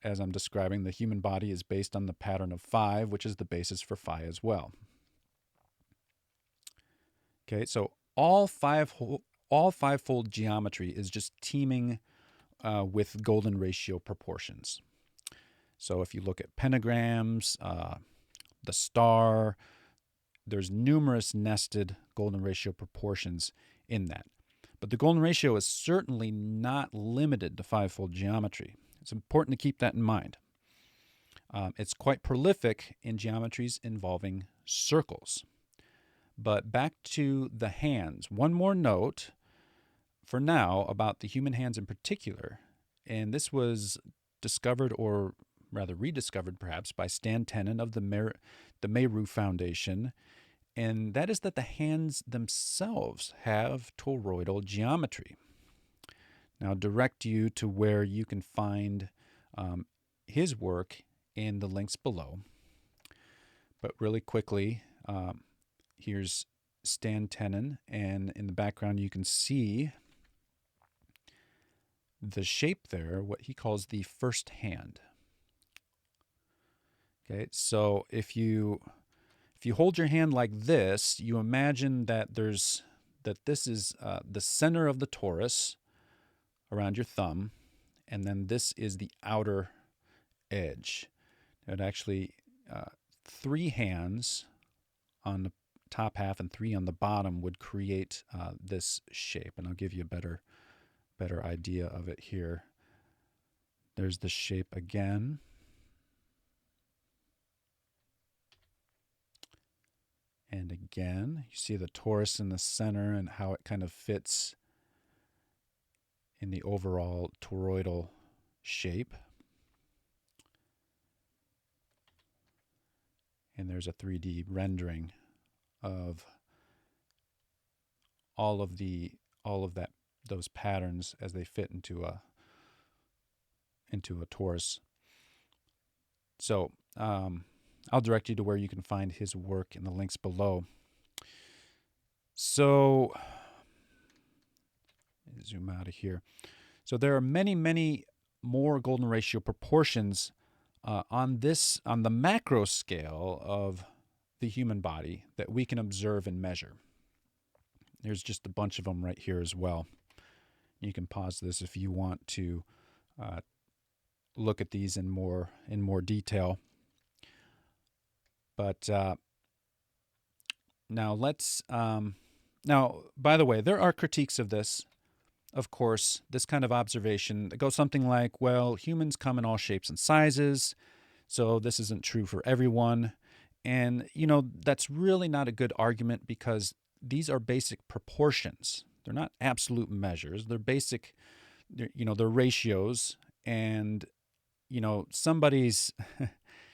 as I'm describing, the human body is based on the pattern of 5, which is the basis for phi as well. Okay, so all fivefold geometry is just teeming with golden ratio proportions. So if you look at pentagrams, the star, there's numerous nested golden ratio proportions in that. But the golden ratio is certainly not limited to fivefold geometry. It's important to keep that in mind. It's quite prolific in geometries involving circles. But back to the hands. One more note for now about the human hands in particular. And this was discovered, or rather rediscovered perhaps, by Stan Tenen of the Meru Foundation. And that is that the hands themselves have toroidal geometry. Now, I'll direct you to where you can find his work in the links below. But really quickly, here's Stan Tenen, and in the background you can see the shape there, what he calls the first hand. Okay, so if you hold your hand like this, you imagine that this is the center of the torus around your thumb, and then this is the outer edge. It actually 3 hands on the top half and 3 on the bottom would create this shape, and I'll give you a better idea of it here. There's the shape again. And again, you see the torus in the center and how it kind of fits in the overall toroidal shape. And there's a 3D rendering of all of those patterns as they fit into a torus. So I'll direct you to where you can find his work in the links below. So zoom out of here. So there are many, many more golden ratio proportions on the macro scale of the human body that we can observe and measure. There's just a bunch of them right here as well. You can pause this if you want to look at these in more detail. But now let's now, by the way, there are critiques of this. Of course, this kind of observation that goes something like, well, humans come in all shapes and sizes, so this isn't true for everyone. And, that's really not a good argument, because these are basic proportions. They're not absolute measures. They're basic, they're ratios. And, somebody's,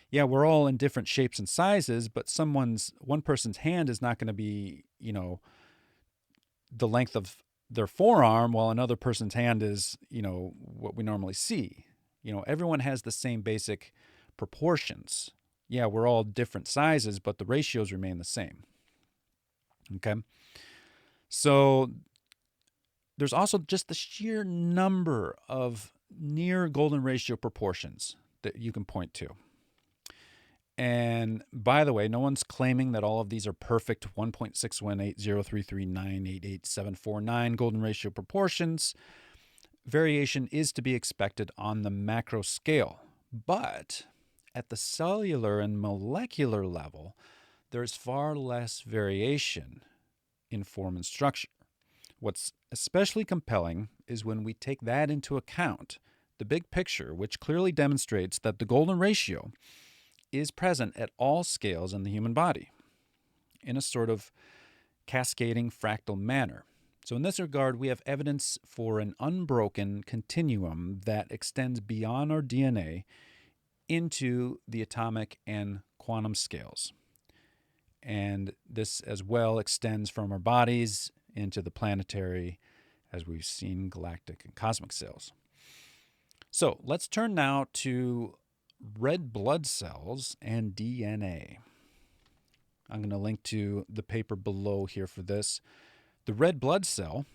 yeah, we're all in different shapes and sizes, but one person's hand is not going to be, the length of their forearm, while another person's hand is, what we normally see. Everyone has the same basic proportions. Yeah, we're all different sizes, but the ratios remain the same. Okay. So there's also just the sheer number of near golden ratio proportions that you can point to. And by the way, no one's claiming that all of these are perfect 1.6180339888749 golden ratio proportions. Variation is to be expected on the macro scale, but at the cellular and molecular level, there's far less variation in form and structure. What's especially compelling is when we take that into account, the big picture, which clearly demonstrates that the golden ratio is present at all scales in the human body in a sort of cascading fractal manner. So in this regard, we have evidence for an unbroken continuum that extends beyond our DNA into the atomic and quantum scales. And this as well extends from our bodies into the planetary, as we've seen, galactic and cosmic scales. So let's turn now to red blood cells and DNA. I'm going to link to the paper below here for this. The red blood cell,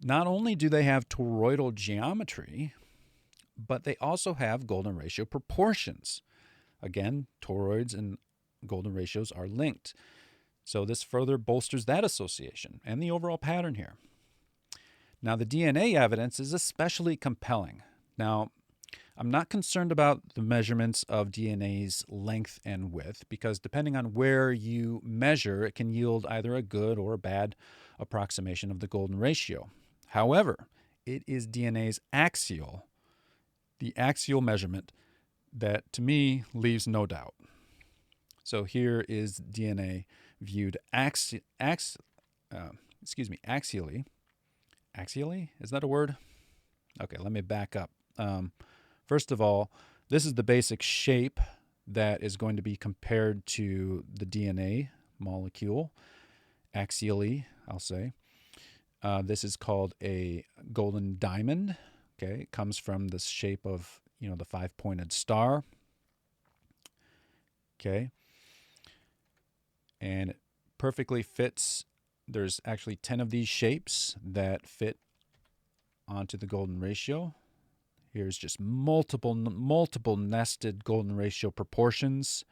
not only do they have toroidal geometry, but they also have golden ratio proportions. Again, toroids and golden ratios are linked. So this further bolsters that association and the overall pattern here. Now, the DNA evidence is especially compelling. Now, I'm not concerned about the measurements of DNA's length and width because depending on where you measure, it can yield either a good or a bad approximation of the golden ratio. However, it is DNA's the axial measurement that to me leaves no doubt. So here is DNA viewed axially. Axially? Is that a word? Okay, let me back up. First of all, this is the basic shape that is going to be compared to the DNA molecule. Axially, I'll say. This is called a golden diamond. Okay, it comes from the shape of, the five-pointed star. Okay. And it perfectly fits. There's actually 10 of these shapes that fit onto the golden ratio. Here's just multiple nested golden ratio proportions.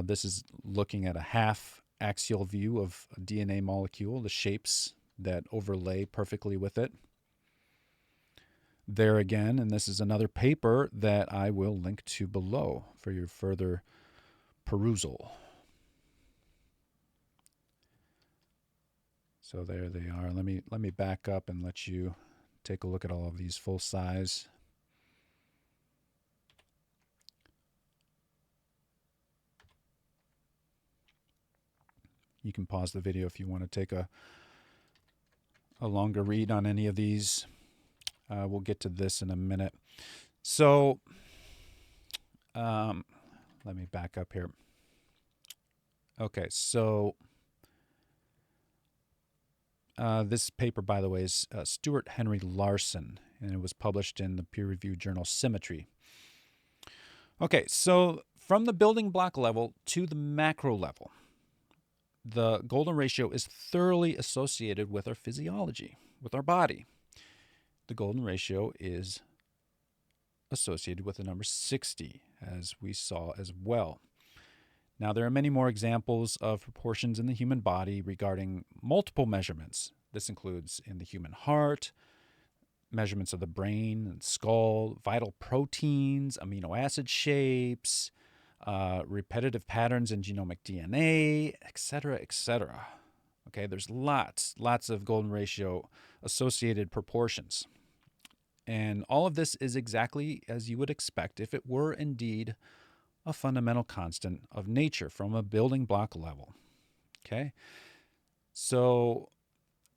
This is looking at a half axial view of a DNA molecule, the shapes that overlay perfectly with it. There again, and this is another paper that I will link to below for your further perusal. So there they are. Let me back up and let you take a look at all of these full size. You can pause the video if you want to take a longer read on any of these. We'll get to this in a minute. So let me back up here. Okay, so this paper, by the way, is Stuart Henry Larson, and it was published in the peer-reviewed journal Symmetry. Okay, so from the building block level to the macro level, the golden ratio is thoroughly associated with our physiology, with our body. The golden ratio is associated with the number 60, as we saw as well. Now, there are many more examples of proportions in the human body regarding multiple measurements. This includes in the human heart, measurements of the brain and skull, vital proteins, amino acid shapes, repetitive patterns in genomic DNA, etc., etc. Okay, there's lots of golden ratio associated proportions. And all of this is exactly as you would expect if it were indeed a fundamental constant of nature from a building block level. Okay? So,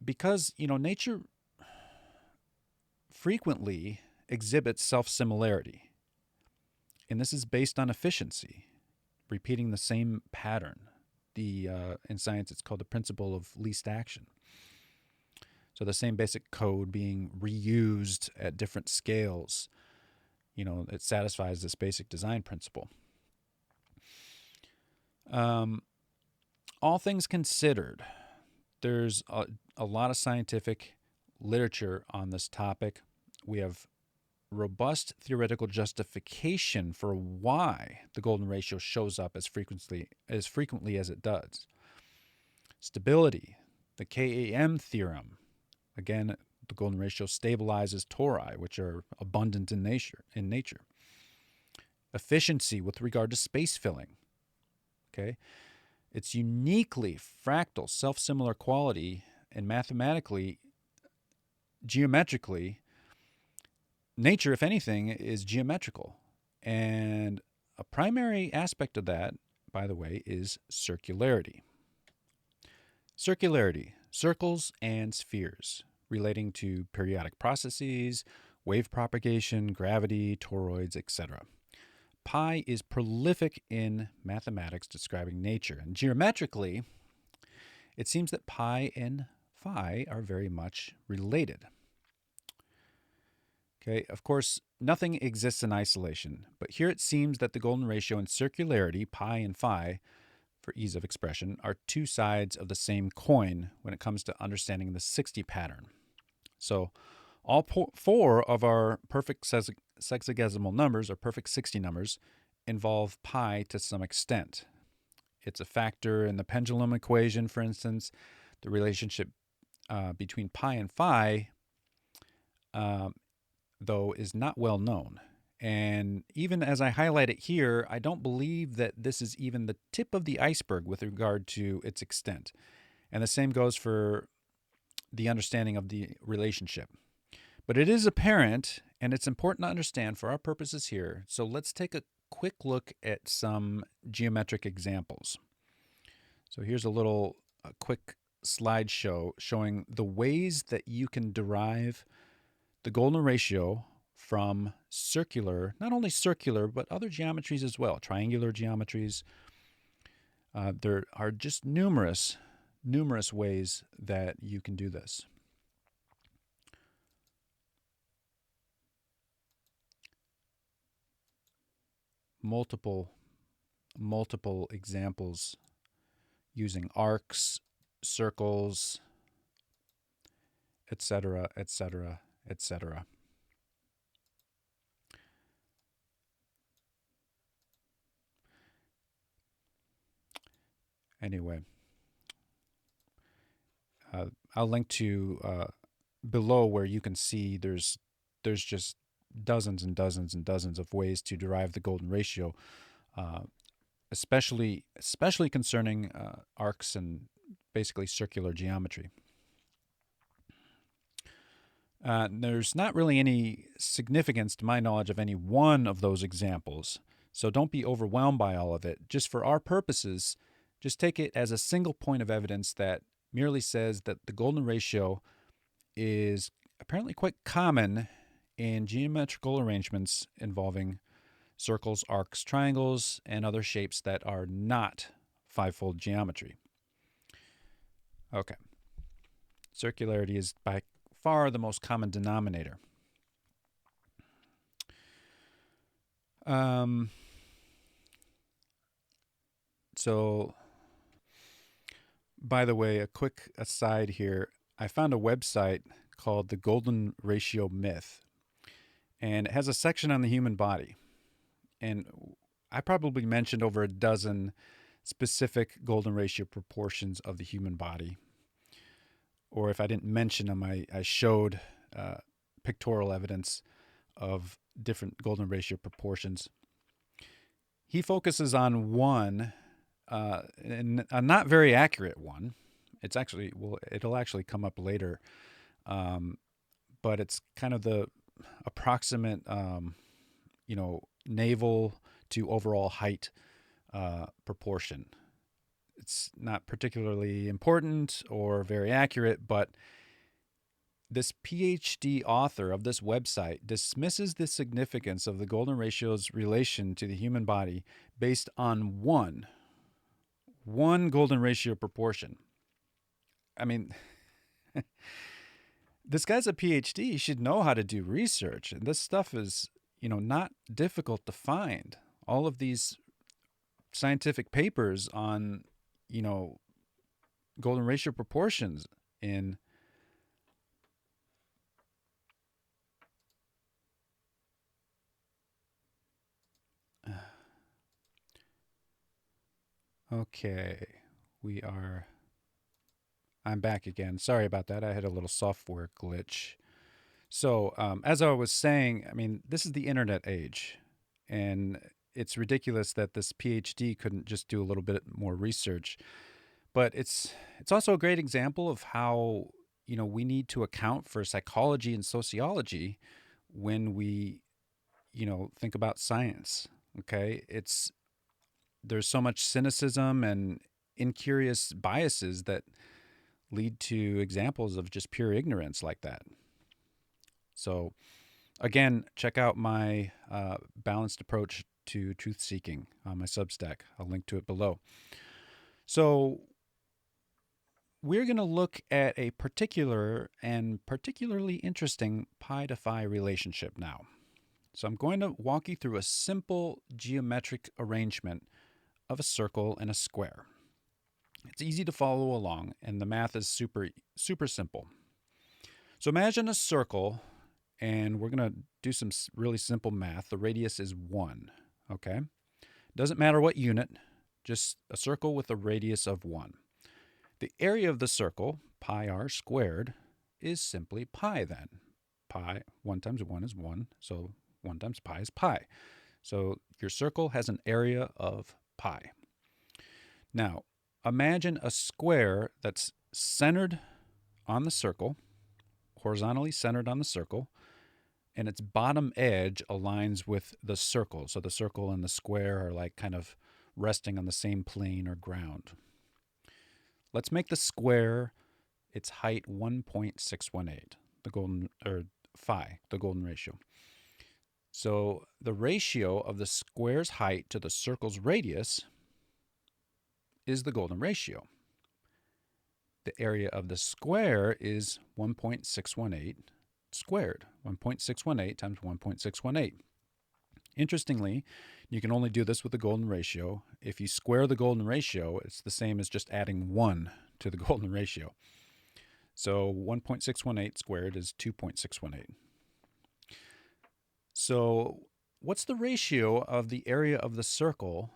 because, nature frequently exhibits self-similarity, and this is based on efficiency, repeating the same pattern. In science, it's called the principle of least action. So the same basic code being reused at different scales, it satisfies this basic design principle. All things considered, there's a lot of scientific literature on this topic. We have robust theoretical justification for why the golden ratio shows up as frequently as it does. Stability, the KAM theorem. Again, the golden ratio stabilizes tori, which are abundant in nature. Efficiency with regard to space filling. Okay, its uniquely fractal, self-similar quality and mathematically, geometrically, nature, if anything, is geometrical. And a primary aspect of that, by the way, is circularity. Circularity, circles and spheres, relating to periodic processes, wave propagation, gravity, toroids, etc. Pi is prolific in mathematics describing nature, and geometrically, it seems that pi and phi are very much related. Okay, of course, nothing exists in isolation, but here it seems that the golden ratio and circularity, pi and phi, for ease of expression, are two sides of the same coin when it comes to understanding the 60 pattern. So all four of our perfect sexagesimal numbers, or perfect 60 numbers, involve pi to some extent. It's a factor in the pendulum equation, for instance. The relationship between pi and phi, though, is not well known. And even as I highlight it here, I don't believe that this is even the tip of the iceberg with regard to its extent. And the same goes for the understanding of the relationship. But it is apparent, and it's important to understand for our purposes here. So let's take a quick look at some geometric examples. So here's a quick slideshow showing the ways that you can derive the golden ratio from circular, not only circular, but other geometries as well, triangular geometries. There are just numerous ways that you can do this. Multiple examples using arcs, circles, etc., etc., etc. Anyway, I'll link to below where you can see there's just dozens and dozens and dozens of ways to derive the golden ratio, especially concerning arcs and basically circular geometry. There's not really any significance, to my knowledge, of any one of those examples, so don't be overwhelmed by all of it. Just for our purposes, just take it as a single point of evidence that merely says that the golden ratio is apparently quite common in geometrical arrangements involving circles, arcs, triangles, and other shapes that are not fivefold geometry. Okay. Circularity is by far the most common denominator. So, by the way, a quick aside here, I found a website called The Golden Ratio Myth, and it has a section on the human body. And I probably mentioned over a dozen specific golden ratio proportions of the human body. Or if I didn't mention them, I showed pictorial evidence of different golden ratio proportions. He focuses on one, and a not very accurate one. It's actually, it'll actually come up later, but it's kind of the approximate, navel to overall height proportion. It's not particularly important or very accurate, but this PhD author of this website dismisses the significance of the golden ratio's relation to the human body based on one golden ratio proportion. I mean, this guy's a PhD. He should know how to do research, and this stuff is, not difficult to find. All of these scientific papers on, golden ratio proportions in okay, I'm back again. Sorry about that. I had a little software glitch. So, as I was saying, I mean, this is the internet age, and it's ridiculous that this PhD couldn't just do a little bit more research. But it's also a great example of how, we need to account for psychology and sociology when we, think about science. Okay? There's so much cynicism and incurious biases that lead to examples of just pure ignorance like that. So, again, check out my balanced approach to truth seeking on my Substack. I'll link to it below. So, we're going to look at a particular and particularly interesting pi to phi relationship now. So, I'm going to walk you through a simple geometric arrangement of a circle and a square. It's easy to follow along, and the math is super, super simple. So imagine a circle, and we're going to do some really simple math. The radius is 1, okay? Doesn't matter what unit, just a circle with a radius of 1. The area of the circle, pi r squared, is simply pi then. Pi, 1 times 1 is 1, so 1 times pi is pi. So your circle has an area of pi. Now, imagine a square that's centered on the circle, horizontally centered on the circle, and its bottom edge aligns with the circle. So the circle and the square are like kind of resting on the same plane or ground. Let's make the square its height 1.618, the golden, or phi, the golden ratio. So the ratio of the square's height to the circle's radius is the golden ratio. The area of the square is 1.618 squared. 1.618 times 1.618. Interestingly, you can only do this with the golden ratio. If you square the golden ratio, it's the same as just adding 1 to the golden ratio. So 1.618 squared is 2.618. So what's the ratio of the area of the circle,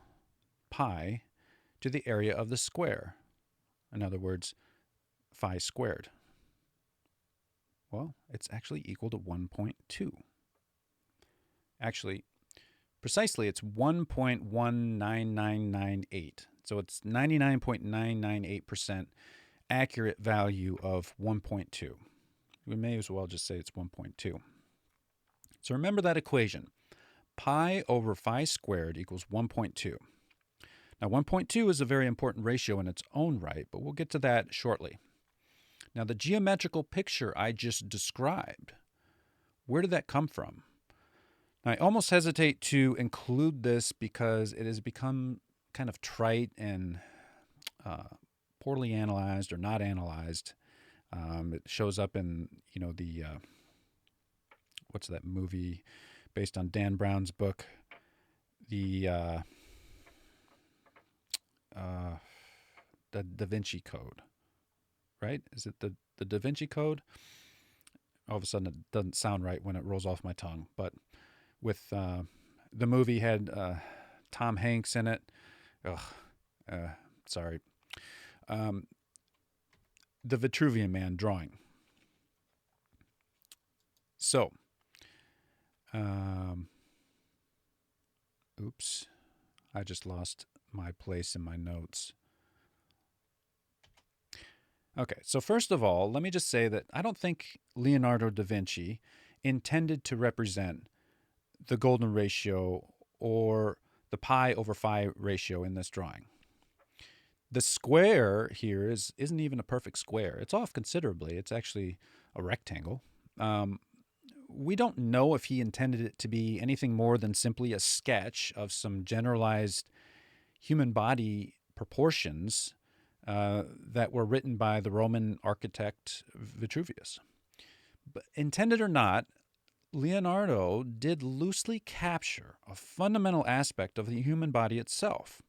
pi, to the area of the square? In other words, phi squared. Well, it's actually equal to 1.2. Actually, precisely, it's 1.19998. So it's 99.998% accurate value of 1.2. We may as well just say it's 1.2. So remember that equation. Pi over phi squared equals 1.2. Now, 1.2 is a very important ratio in its own right, but we'll get to that shortly. Now, the geometrical picture I just described, where did that come from? Now, I almost hesitate to include this because it has become kind of trite and poorly analyzed or not analyzed. It shows up in, what's that movie based on Dan Brown's book? The Da Vinci Code, right? Is it the Da Vinci Code? All of a sudden, it doesn't sound right when it rolls off my tongue. But with the movie had Tom Hanks in it. Sorry. The Vitruvian Man drawing. So, oops, I just lost my place in my notes. Okay, so first of all, let me just say that I don't think Leonardo da Vinci intended to represent the golden ratio or the pi over phi ratio in this drawing. The square here isn't even a perfect square. It's off considerably. It's actually a rectangle. We don't know if he intended it to be anything more than simply a sketch of some generalized human body proportions that were written by the Roman architect Vitruvius. But intended or not, Leonardo did loosely capture a fundamental aspect of the human body itself.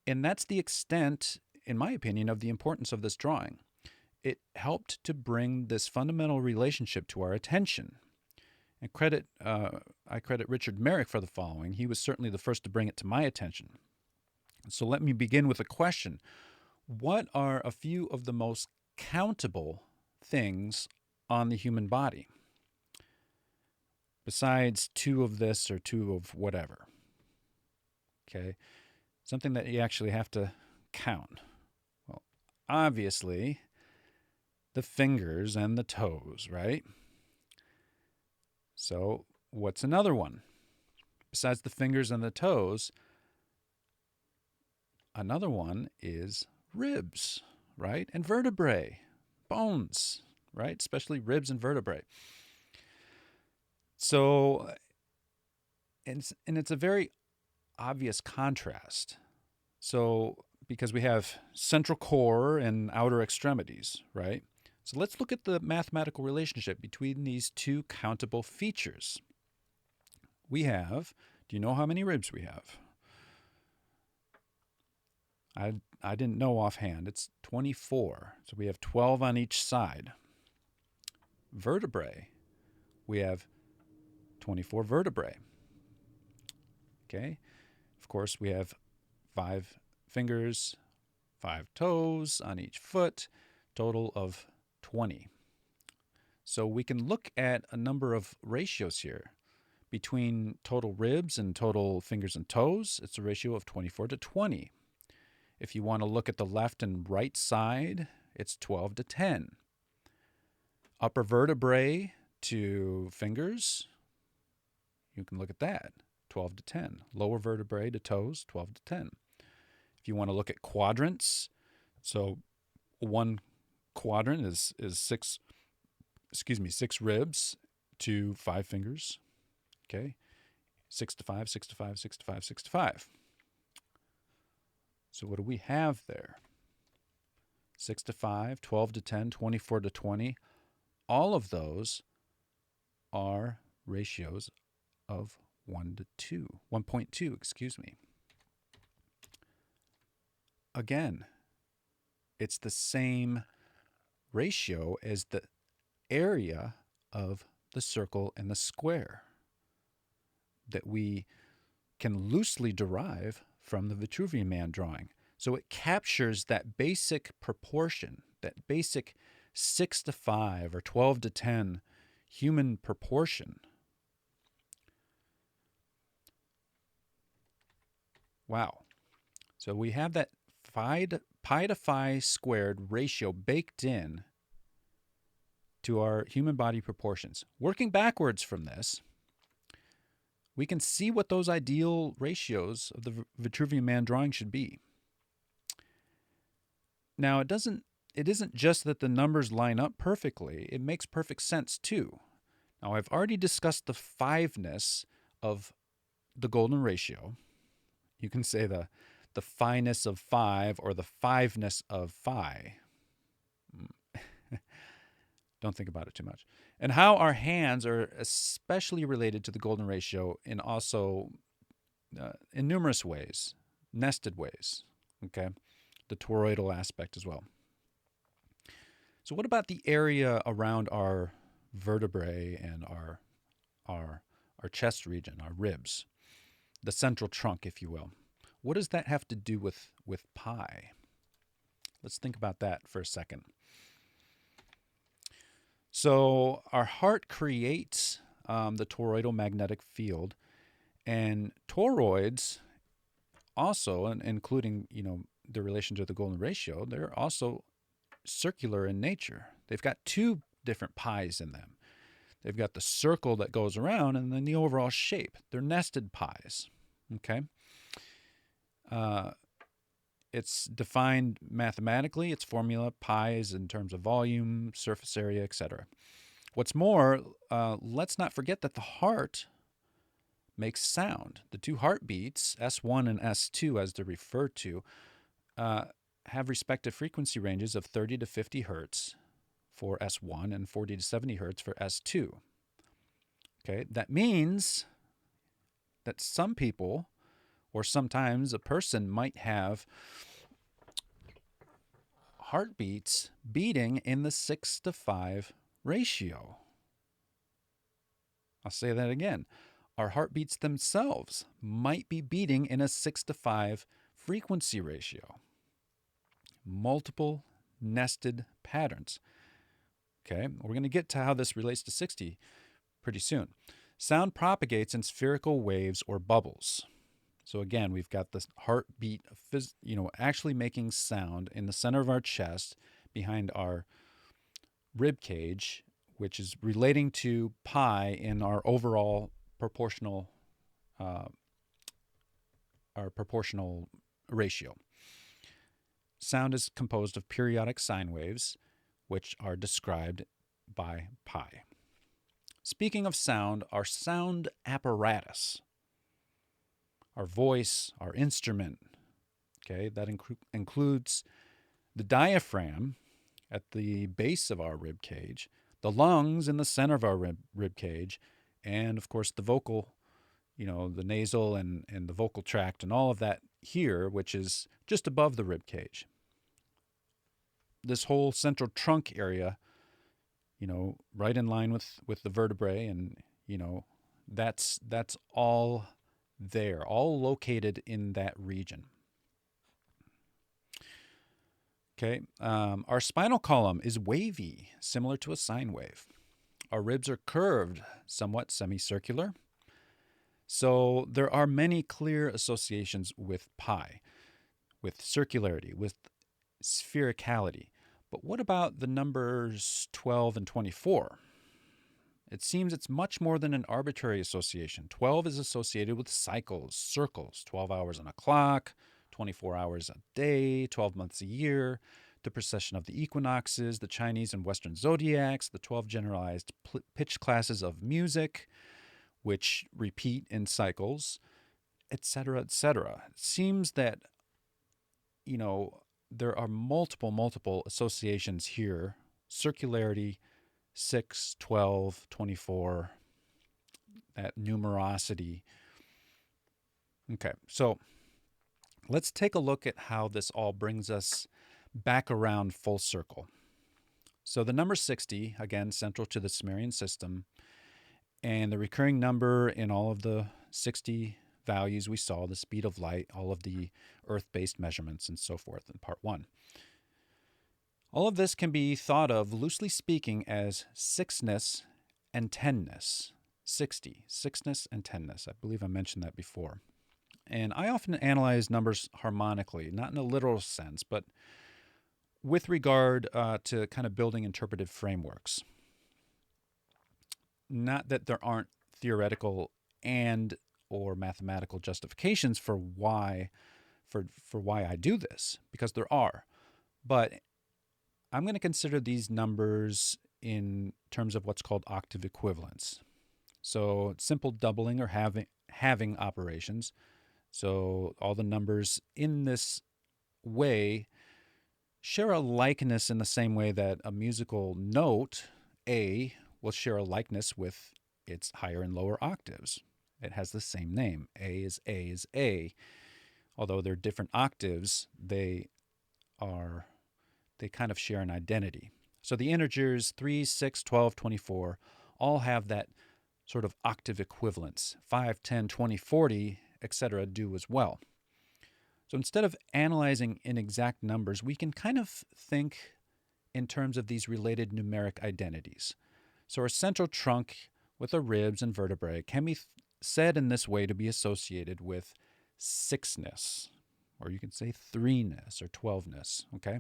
And that's the extent, in my opinion, of the importance of this drawing. It helped to bring this fundamental relationship to our attention. And I credit Richard Merrick for the following. He was certainly the first to bring it to my attention. So let me begin with a question. What are a few of the most countable things on the human body? Besides 2 of this or 2 of whatever. Okay? Something that you actually have to count. obviously the fingers and the toes, right? So what's another one? Besides the fingers and the toes, another one is ribs, right? And vertebrae, bones, right? Especially ribs and vertebrae. So, and it's a very obvious contrast. So, because we have central core and outer extremities, right? So let's look at the mathematical relationship between these two countable features. We have, do you know how many ribs we have? I didn't know offhand. It's 24. So we have 12 on each side. Vertebrae, we have 24 vertebrae. Okay. Of course, we have 5 fingers, 5 toes on each foot, total of 20. So we can look at a number of ratios here. Between total ribs and total fingers and toes, it's a ratio of 24 to 20. If you want to look at the left and right side, it's 12 to 10. Upper vertebrae to fingers, you can look at that, 12 to 10. Lower vertebrae to toes, 12 to 10. If you want to look at quadrants, so one quadrant is 6 ribs to 5 fingers. Okay, 6 to 5, 6 to 5, 6 to 5, 6 to 5. So what do we have there? 6 to 5, 12 to 10, 24 to 20. All of those are ratios of 1 to 2, 1.2, excuse me. Again, it's the same ratio as the area of the circle and the square that we can loosely derive from the Vitruvian Man drawing. So it captures that basic proportion, that basic 6 to 5 or 12 to 10 human proportion. Wow. So we have that pi to phi squared ratio baked in to our human body proportions. Working backwards from this, we can see what those ideal ratios of the Vitruvian Man drawing should be. Now, it isn't just that the numbers line up perfectly, it makes perfect sense too. Now, I've already discussed the phi-ness of the golden ratio. You can say the phi-ness of 5 or the 5-ness of phi. Don't think about it too much. And how our hands are especially related to the golden ratio in also in numerous ways, nested ways, okay? The toroidal aspect as well. So what about the area around our vertebrae and our chest region, our ribs, the central trunk, if you will? What does that have to do with pi? Let's think about that for a second. So our heart creates the toroidal magnetic field, and toroids also, and including the relation to the golden ratio, they're also circular in nature. They've got 2 different pies in them. They've got the circle that goes around and then the overall shape. They're nested pies. Okay. It's defined mathematically. Its formula, pi, is in terms of volume, surface area, etc. What's more, let's not forget that the heart makes sound. The 2 heartbeats, S1 and S2 as they're referred to, have respective frequency ranges of 30 to 50 hertz for S1 and 40 to 70 hertz for S2. Okay, that means that some people, or sometimes a person, might have heartbeats beating in the 6 to 5 ratio. I'll say that again. Our heartbeats themselves might be beating in a 6 to 5 frequency ratio. Multiple nested patterns. Okay, we're going to get to how this relates to 60 pretty soon. Sound propagates in spherical waves or bubbles. So again, we've got this heartbeat, actually making sound in the center of our chest, behind our rib cage, which is relating to pi in our overall proportional ratio. Sound is composed of periodic sine waves, which are described by pi. Speaking of sound, our sound apparatus, our voice, our instrument, okay, that includes the diaphragm at the base of our rib cage, the lungs in the center of our rib cage, and of course the vocal, the nasal and the vocal tract and all of that here, which is just above the rib cage. This whole central trunk area, right in line with the vertebrae, and that's all there, all located in that region. Okay, our spinal column is wavy, similar to a sine wave. Our ribs are curved, somewhat semicircular. So there are many clear associations with pi, with circularity, with sphericality. But what about the numbers 12 and 24? It seems it's much more than an arbitrary association. 12 is associated with cycles, circles, 12 hours on a clock, 24 hours a day, 12 months a year, the precession of the equinoxes, the Chinese and Western zodiacs, the 12 generalized pitch classes of music, which repeat in cycles, etc., etc. It seems that, there are multiple associations here. Circularity, 6, 12, 24, that numerosity. Okay, so let's take a look at how this all brings us back around full circle. So the number 60, again, central to the Sumerian system, and the recurring number in all of the 60 values we saw, the speed of light, all of the earth-based measurements, and so forth in part 1. All of this can be thought of, loosely speaking, as sixness and tenness. 60, sixness and tenness. I believe I mentioned that before. And I often analyze numbers harmonically, not in a literal sense, but with regard to kind of building interpretive frameworks. Not that there aren't theoretical and or mathematical justifications for why I do this, because there are. But I'm going to consider these numbers in terms of what's called octave equivalence. So simple doubling or halving operations. So all the numbers in this way share a likeness in the same way that a musical note, A, will share a likeness with its higher and lower octaves. It has the same name. A is A is A. Although they're different octaves, they kind of share an identity. So the integers 3, 6, 12, 24 all have that sort of octave equivalence. 5, 10, 20, 40, etc. do as well. So instead of analyzing in exact numbers, we can kind of think in terms of these related numeric identities. So our central trunk with our ribs and vertebrae can be said in this way to be associated with sixness, or you can say threeness or 12ness, okay?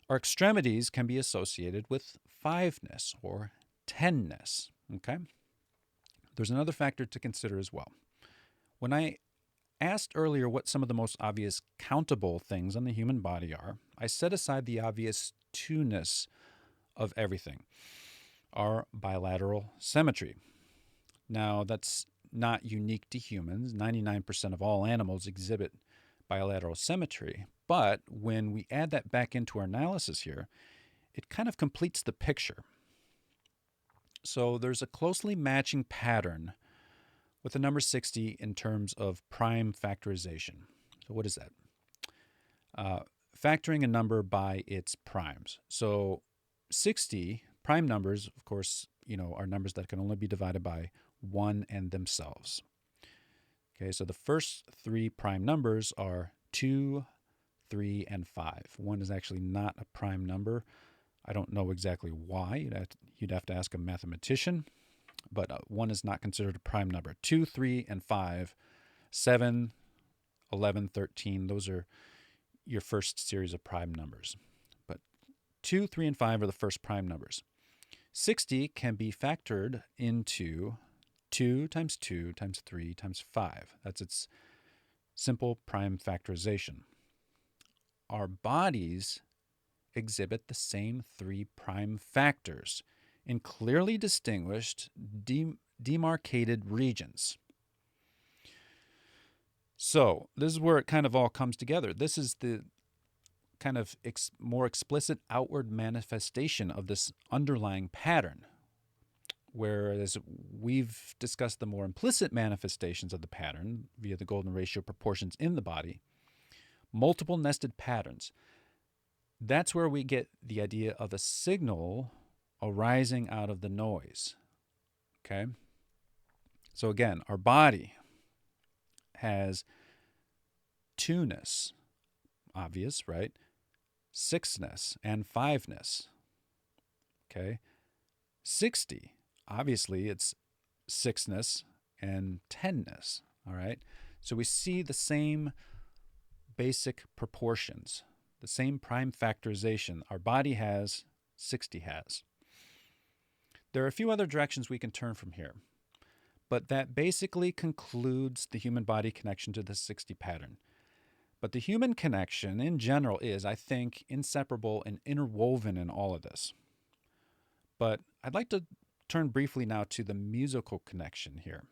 Our extremities can be associated with fiveness or tenness, okay? There's another factor to consider as well. When I asked earlier what some of the most obvious countable things on the human body are, I set aside the obvious two-ness of everything, our bilateral symmetry. Now, that's not unique to humans. 99% of all animals exhibit bilateral symmetry. But when we add that back into our analysis here, it kind of completes the picture. So there's a closely matching pattern with the number 60 in terms of prime factorization. So what is that? Factoring a number by its primes. So 60 prime numbers, of course, are numbers that can only be divided by 1 and themselves. Okay, so the first 3 prime numbers are 2, 3, and 5. 1 is actually not a prime number. I don't know exactly why. You'd have to ask a mathematician. But 1 is not considered a prime number. 2, 3, and 5. 7, 11, 13, those are your first series of prime numbers. But 2, 3, and 5 are the first prime numbers. 60 can be factored into 2 times 2 times 3 times 5. That's its simple prime factorization. Our bodies exhibit the same 3 prime factors in clearly distinguished, demarcated regions. So this is where it kind of all comes together. This is the kind of more explicit outward manifestation of this underlying pattern, whereas we've discussed the more implicit manifestations of the pattern via the golden ratio proportions in the body, multiple nested patterns. That's where we get the idea of a signal arising out of the noise. Okay? So again, our body has 2-ness, obvious, right? 6-ness and 5-ness. Okay? 60, obviously it's 6-ness and 10-ness. All right? So we see the same basic proportions, the same prime factorization our body has, 60 has. There are a few other directions we can turn from here, but that basically concludes the human body connection to the 60 pattern. But the human connection in general is, I think, inseparable and interwoven in all of this. But I'd like to turn briefly now to the musical connection here.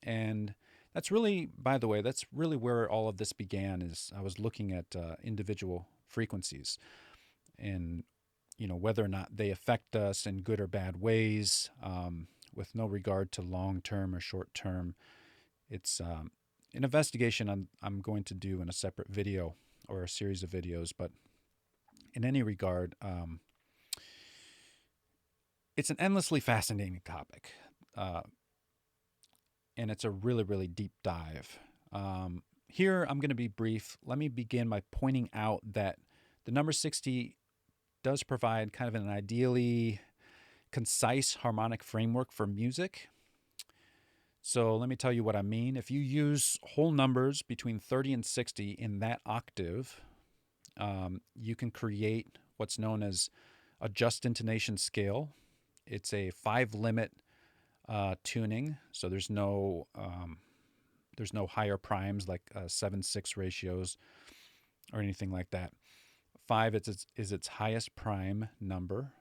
And that's really, by the way, that's really where all of this began, is I was looking at individual frequencies and, whether or not they affect us in good or bad ways, with no regard to long-term or short-term. It's an investigation I'm going to do in a separate video or a series of videos, but in any regard, it's an endlessly fascinating topic, and it's a really, really deep dive. Here, I'm going to be brief. Let me begin by pointing out that the number 60 does provide kind of an ideally concise harmonic framework for music. So let me tell you what I mean. If you use whole numbers between 30 and 60 in that octave, you can create what's known as a just intonation scale. It's a 5-limit tuning, so there's no higher primes like 7-6 ratios or anything like that. 5 is its highest prime number.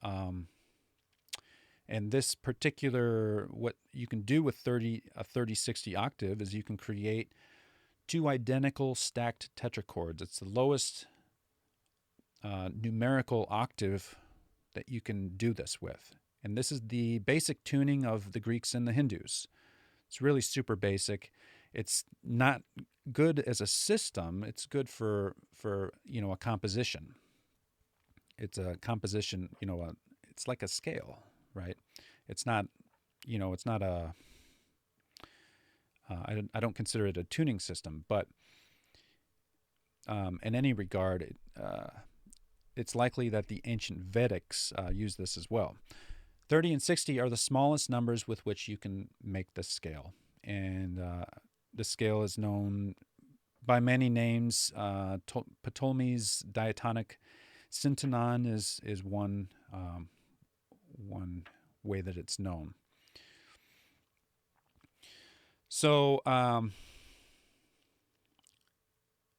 And this particular, what you can do with a 30-60 octave is you can create 2 identical stacked tetrachords. It's the lowest numerical octave that you can do this with. And this is the basic tuning of the Greeks and the Hindus. It's really super basic. It's not good as a system. It's good for a composition. It's a composition, it's like a scale, right? It's not, it's not a, I don't consider it a tuning system, but in any regard, it's likely that the ancient Vedics use this as well. 30 and 60 are the smallest numbers with which you can make this scale. And the scale is known by many names. Ptolemy's diatonic syntonon is one way that it's known. So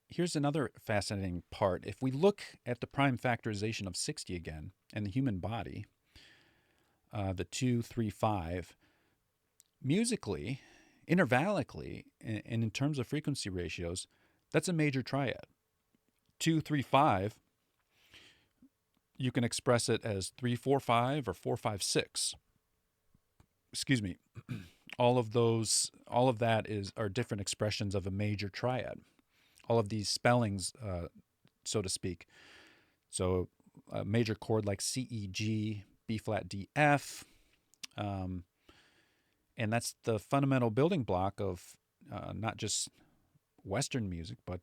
here's another fascinating part. If we look at the prime factorization of 60 again and the human body, the 2, 3, 5, musically, intervallically, and in terms of frequency ratios, that's a major triad. 2, 3, 5, you can express it as 3, 4, 5 or 4, 5, 6. Excuse me. All of that are different expressions of a major triad. All of these spellings, so to speak. So a major chord like C, E, G, B flat, D, F. And that's the fundamental building block of not just Western music, but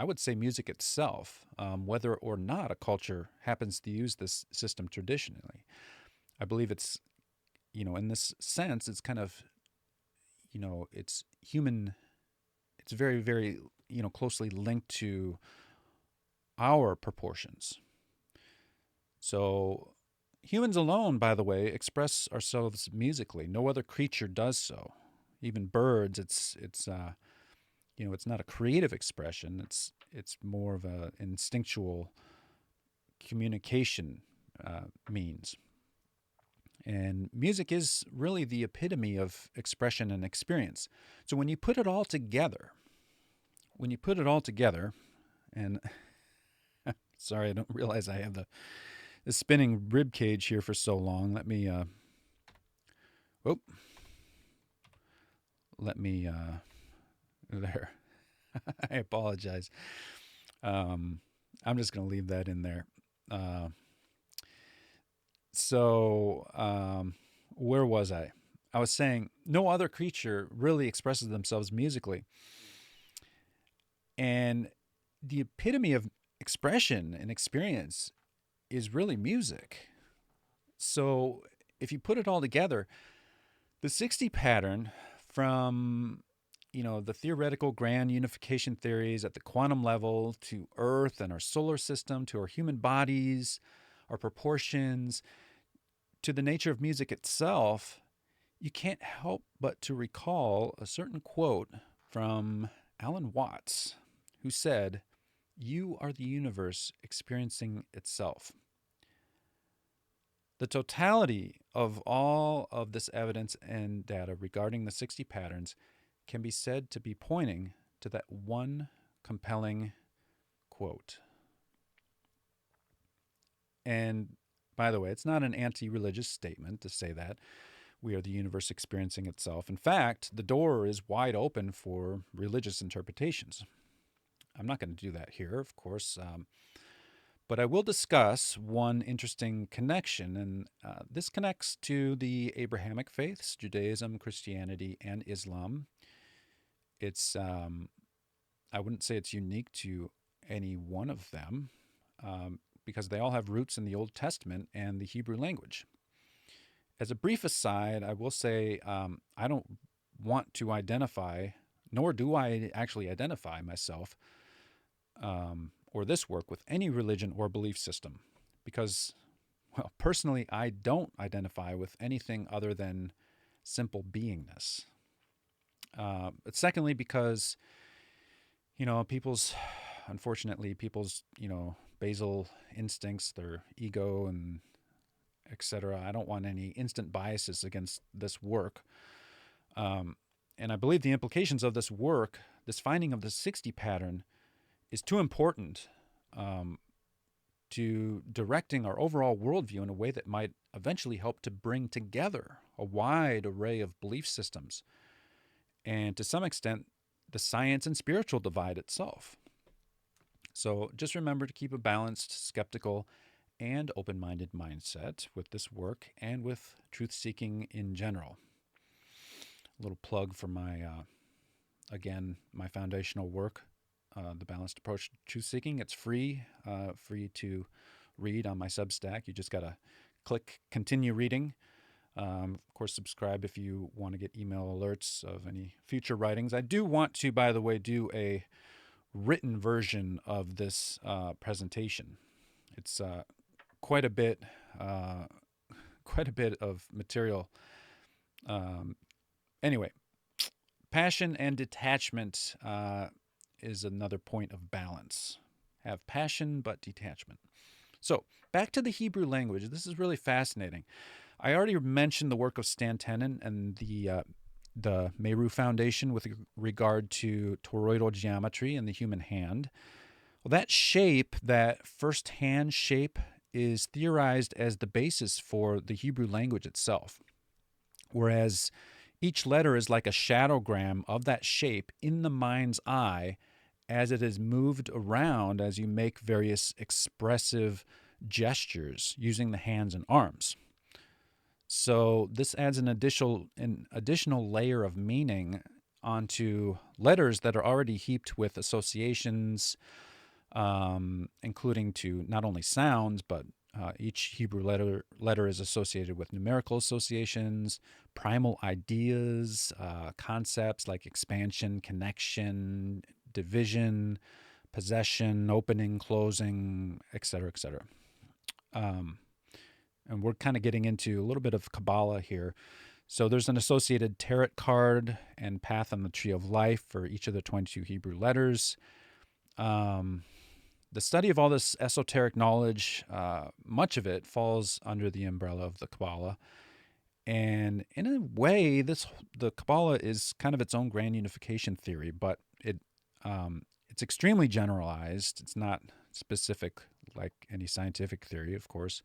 I would say music itself, whether or not a culture happens to use this system traditionally. I believe it's, in this sense, it's kind of, it's It's very, very, closely linked to our proportions. So humans alone, by the way, express ourselves musically. No other creature does so. Even birds, it's not a creative expression. It's more of a instinctual communication means. And music is really the epitome of expression and experience. So when you put it all together, and sorry, I don't realize I have the spinning rib cage here for so long. Let me there. I apologize. I'm just going to leave that in there. Where was I? I was saying no other creature really expresses themselves musically. And the epitome of expression and experience is really music. So if you put it all together, the 60 pattern from the theoretical grand unification theories at the quantum level to Earth and our solar system to our human bodies, our proportions, to the nature of music itself, you can't help but to recall a certain quote from Alan Watts, who said, "You are the universe experiencing itself." The totality of all of this evidence and data regarding the 60 patterns can be said to be pointing to that one compelling quote. And by the way, it's not an anti-religious statement to say that we are the universe experiencing itself. In fact, the door is wide open for religious interpretations. I'm not going to do that here, of course, but I will discuss one interesting connection, and this connects to the Abrahamic faiths, Judaism, Christianity, and Islam. It's, I wouldn't say it's unique to any one of them, because they all have roots in the Old Testament and the Hebrew language. As a brief aside, I will say I don't want to identify, nor do I actually identify myself or this work with any religion or belief system, because, well, personally, I don't identify with anything other than simple beingness. But secondly, because, unfortunately, people's, basal instincts, their ego and etc. I don't want any instant biases against this work. And I believe the implications of this work, this finding of the 60 pattern, is too important to directing our overall worldview in a way that might eventually help to bring together a wide array of belief systems and, to some extent, the science and spiritual divide itself. So just remember to keep a balanced, skeptical, and open-minded mindset with this work and with truth-seeking in general. A little plug for my foundational work, The Balanced Approach to Truth-Seeking. It's free to read on my Substack. You just got to click Continue Reading. Of course, subscribe if you want to get email alerts of any future writings. I do want to, by the way, do a written version of this presentation. It's quite a bit of material. Anyway, passion and detachment is another point of balance. Have passion but detachment. So back to the Hebrew language. This is really fascinating. I already mentioned the work of Stan Tenen and the Meru Foundation with regard to toroidal geometry in the human hand. Well, that shape, that first hand shape, is theorized as the basis for the Hebrew language itself, whereas each letter is like a shadowgram of that shape in the mind's eye as it is moved around as you make various expressive gestures using the hands and arms. So this adds an additional layer of meaning onto letters that are already heaped with associations, including to not only sounds, but Each Hebrew letter is associated with numerical associations, primal ideas, concepts like expansion, connection, division, possession, opening, closing, etc., etc. And we're kind of getting into a little bit of Kabbalah here. So there's an associated tarot card and path on the tree of life for each of the 22 Hebrew letters. The study of all this esoteric knowledge, much of it falls under the umbrella of the Kabbalah. And in a way, the Kabbalah is kind of its own grand unification theory, but it's extremely generalized. It's not specific like any scientific theory, of course.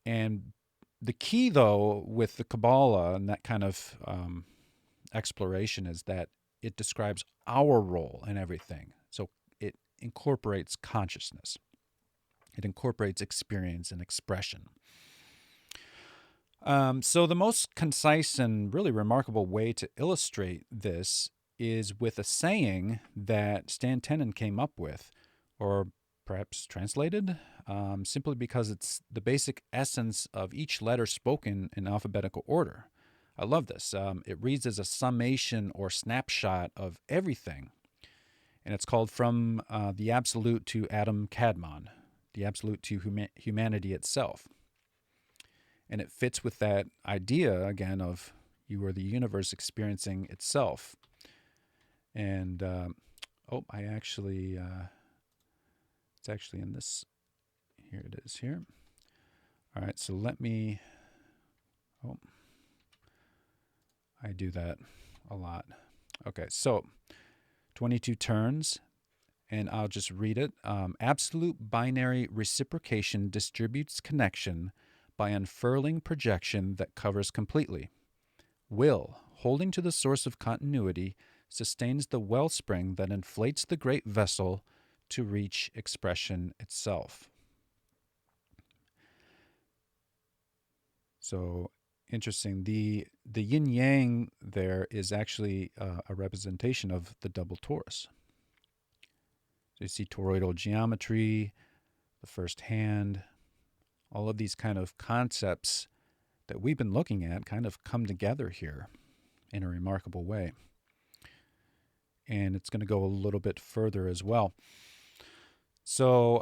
And the key, though, with the Kabbalah and that kind of exploration is that it describes our role in everything. So it incorporates consciousness. It incorporates experience and expression. So the most concise and really remarkable way to illustrate this is with a saying that Stan Tenen came up with, or perhaps translated, simply because it's the basic essence of each letter spoken in alphabetical order. I love this. It reads as a summation or snapshot of everything. And it's called From the Absolute to Adam Kadmon, the Absolute to Humanity itself. And it fits with that idea, again, of you are the universe experiencing itself. And, I actually, it's actually in this, here it is here. All right, so let me, I do that a lot. Okay, so 22 turns, and I'll just read it. Absolute binary reciprocation distributes connection by unfurling projection that covers completely. Will, holding to the source of continuity, sustains the wellspring that inflates the great vessel to reach expression itself. So interesting. The yin yang there is actually a representation of the double torus. So you see toroidal geometry, the first hand, all of these kind of concepts that we've been looking at kind of come together here in a remarkable way. And it's going to go a little bit further as well. So,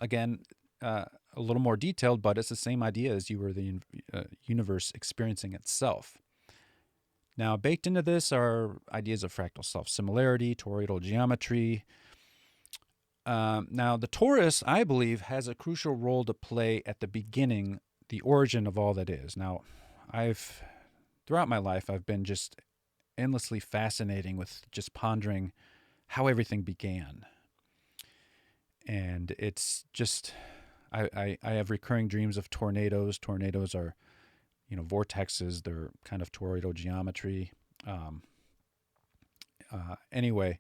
again, a little more detailed, but it's the same idea as you were the universe experiencing itself. Now, baked into this are ideas of fractal self-similarity, toroidal geometry. Now, the torus, I believe, has a crucial role to play at the beginning, the origin of all that is. Now, throughout my life, I've been just endlessly fascinating with just pondering how everything began. And it's just, I have recurring dreams of tornadoes. Tornadoes are, vortexes. They're kind of toroidal geometry. Anyway,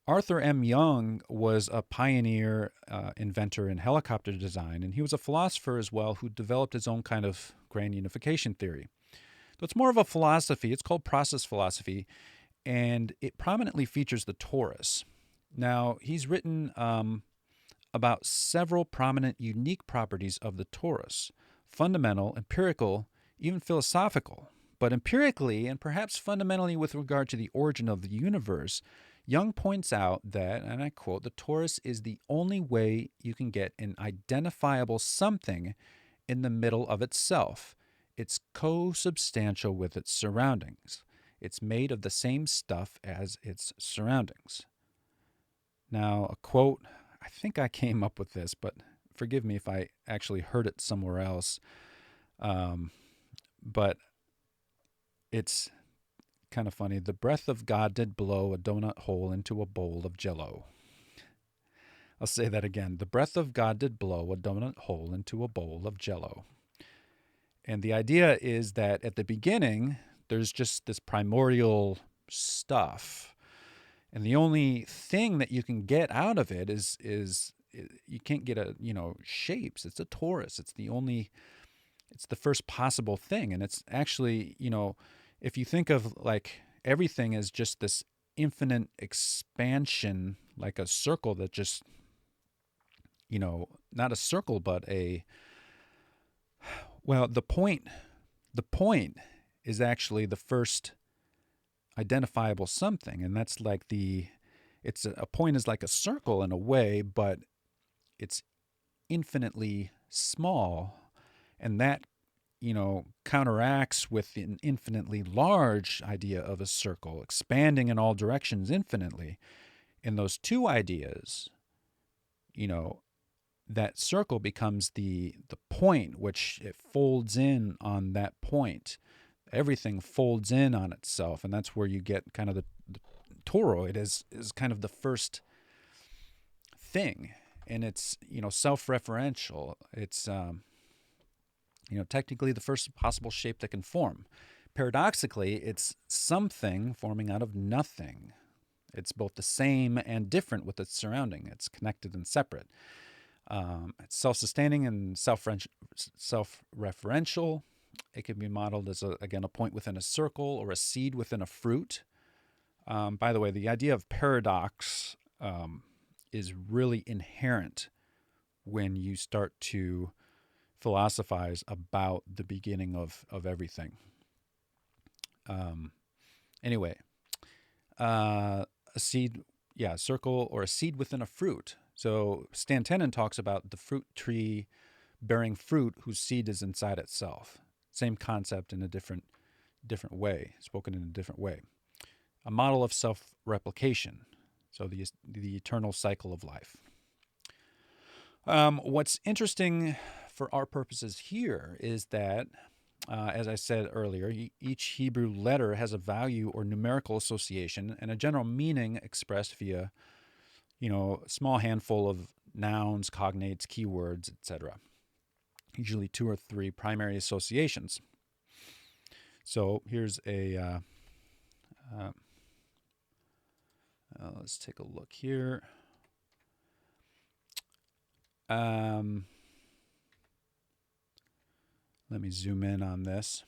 Arthur M. Young was a pioneer inventor in helicopter design, and he was a philosopher as well who developed his own kind of grand unification theory. So it's more of a philosophy. It's called process philosophy, and it prominently features the torus. Now, he's written about several prominent unique properties of the torus, fundamental, empirical, even philosophical. But empirically, and perhaps fundamentally with regard to the origin of the universe, Young points out that, and I quote, the torus is the only way you can get an identifiable something in the middle of itself. It's co-substantial with its surroundings. It's made of the same stuff as its surroundings. Now, a quote, I think I came up with this, but forgive me if I actually heard it somewhere else. But it's kind of funny. The breath of God did blow a donut hole into a bowl of jello. I'll say that again. The breath of God did blow a donut hole into a bowl of jello. And the idea is that at the beginning, there's just this primordial stuff. And the only thing that you can get out of it is you can't get shapes. It's a torus. It's the first possible thing. And it's actually, if you think of like everything as just this infinite expansion, like a circle that just not a circle, but well, the point is actually the first identifiable something, and that's like a point is like a circle in a way, but it's infinitely small, and that counteracts with an infinitely large idea of a circle expanding in all directions infinitely. And those two ideas, that circle becomes the point, which it folds in on that point. Everything folds in on itself, and that's where you get kind of the toroid is kind of the first thing, and it's self-referential. It's technically the first possible shape that can form. Paradoxically, it's something forming out of nothing. It's both the same and different with its surrounding. It's connected and separate. It's self-sustaining and self-referential. It can be modeled as, a point within a circle or a seed within a fruit. By the way, the idea of paradox is really inherent when you start to philosophize about the beginning of everything. Anyway, a seed, circle or a seed within a fruit. So Stan Tenen talks about the fruit tree bearing fruit whose seed is inside itself. Same concept in a different way, spoken in a different way. A model of self-replication, so the eternal cycle of life. What's interesting for our purposes here is that, as I said earlier, each Hebrew letter has a value or numerical association and a general meaning expressed via, a small handful of nouns, cognates, keywords, etc. Usually 2 or 3 primary associations. So here's let's take a look here. Let me zoom in on this.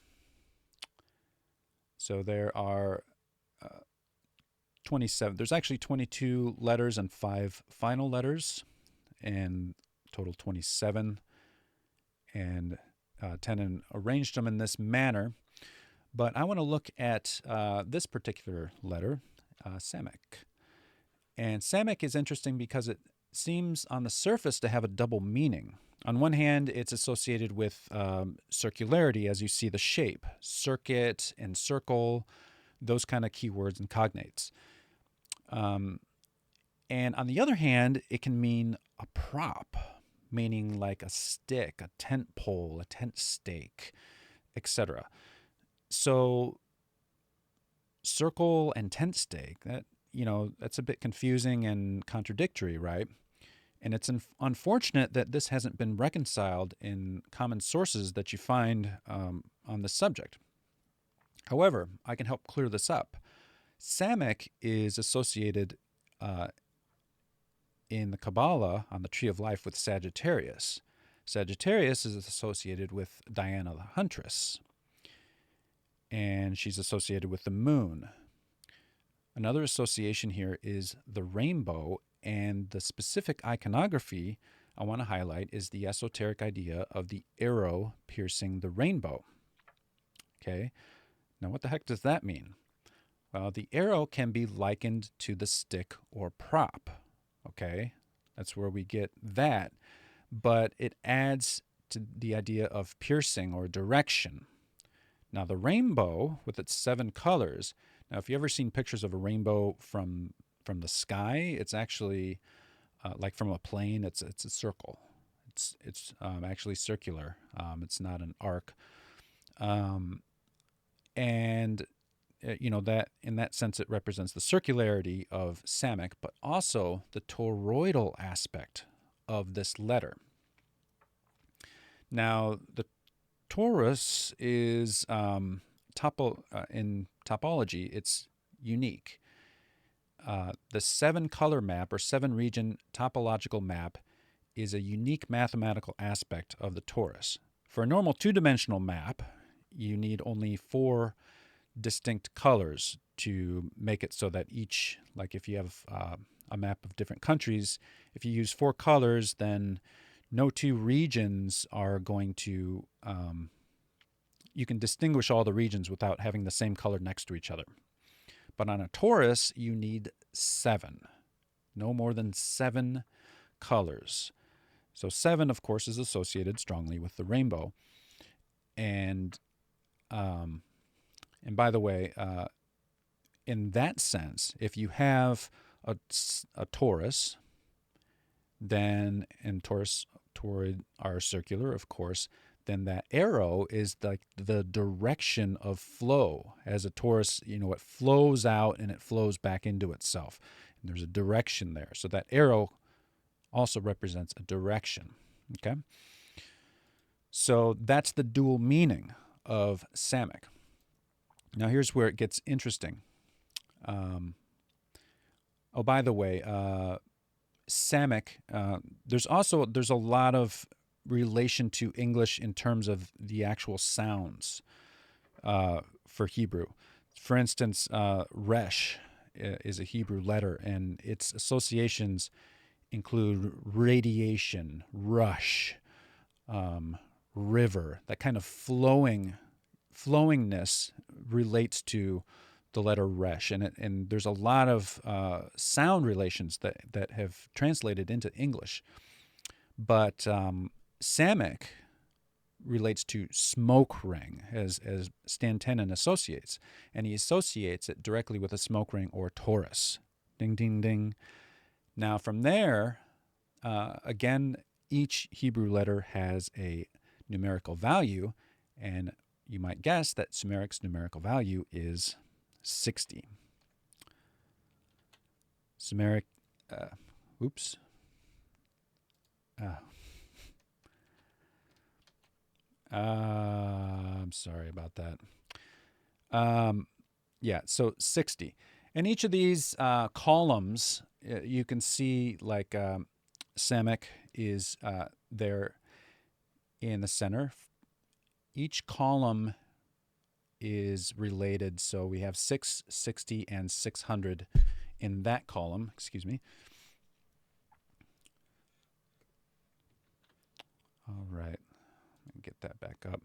So there are 27. There's actually 22 letters and 5 final letters, and total 27. And Tenen arranged them in this manner. But I want to look at this particular letter, Samek. And Samek is interesting because it seems on the surface to have a double meaning. On one hand, it's associated with circularity, as you see the shape, circuit and circle, those kind of keywords and cognates. And on the other hand, it can mean a prop, meaning like a stick, a tent pole, a tent stake, etc. So circle and tent stake, that's a bit confusing and contradictory, right? And it's unfortunate that this hasn't been reconciled in common sources that you find on this subject. However, I can help clear this up. Samek is associated in the Kabbalah on the Tree of Life with Sagittarius. Sagittarius is associated with Diana the Huntress, and she's associated with the moon. Another association here is the rainbow, and the specific iconography I want to highlight is the esoteric idea of the arrow piercing the rainbow. Okay, now what the heck does that mean? Well, the arrow can be likened to the stick or prop. Okay, that's where we get that, but it adds to the idea of piercing or direction. Now, the rainbow with its 7 colors. Now, if you've ever seen pictures of a rainbow from the sky, it's actually like from a plane. It's a circle. It's actually circular. It's not an arc. And that in that sense it represents the circularity of Samek, but also the toroidal aspect of this letter. Now, the torus is in topology, it's unique. The 7-color map or 7-region topological map is a unique mathematical aspect of the torus. For a normal 2-dimensional map, you need only 4 distinct colors to make it so that each, like if you have a map of different countries, if you use 4 colors, then no 2 regions are going to, you can distinguish all the regions without having the same color next to each other. But on a torus, you need 7. No more than 7 colors. So 7, of course, is associated strongly with the rainbow. And by the way, in that sense, if you have a torus, then, and toroid are circular, of course, then that arrow is like the direction of flow. As a torus, it flows out and it flows back into itself. And there's a direction there. So that arrow also represents a direction. Okay? So that's the dual meaning of Samic. Now here's where it gets interesting. Oh, by the way, Samic, there's a lot of relation to English in terms of the actual sounds for Hebrew. For instance, resh is a Hebrew letter, and its associations include radiation, rush, river. That kind of flowingness relates to the letter resh, and there's a lot of sound relations that have translated into English. But Samic relates to smoke ring, as Stan Tenen associates, and he associates it directly with a smoke ring or torus. Ding, ding, ding. Now from there, again, each Hebrew letter has a numerical value, and you might guess that Samic's numerical value is 60. Samic, oops. I'm sorry about that. Yeah, so 60. And each of these columns, you can see like Samic is there in the center. Each column is related, so we have 6, 60, and 600 in that column. Excuse me. All right, let me get that back up.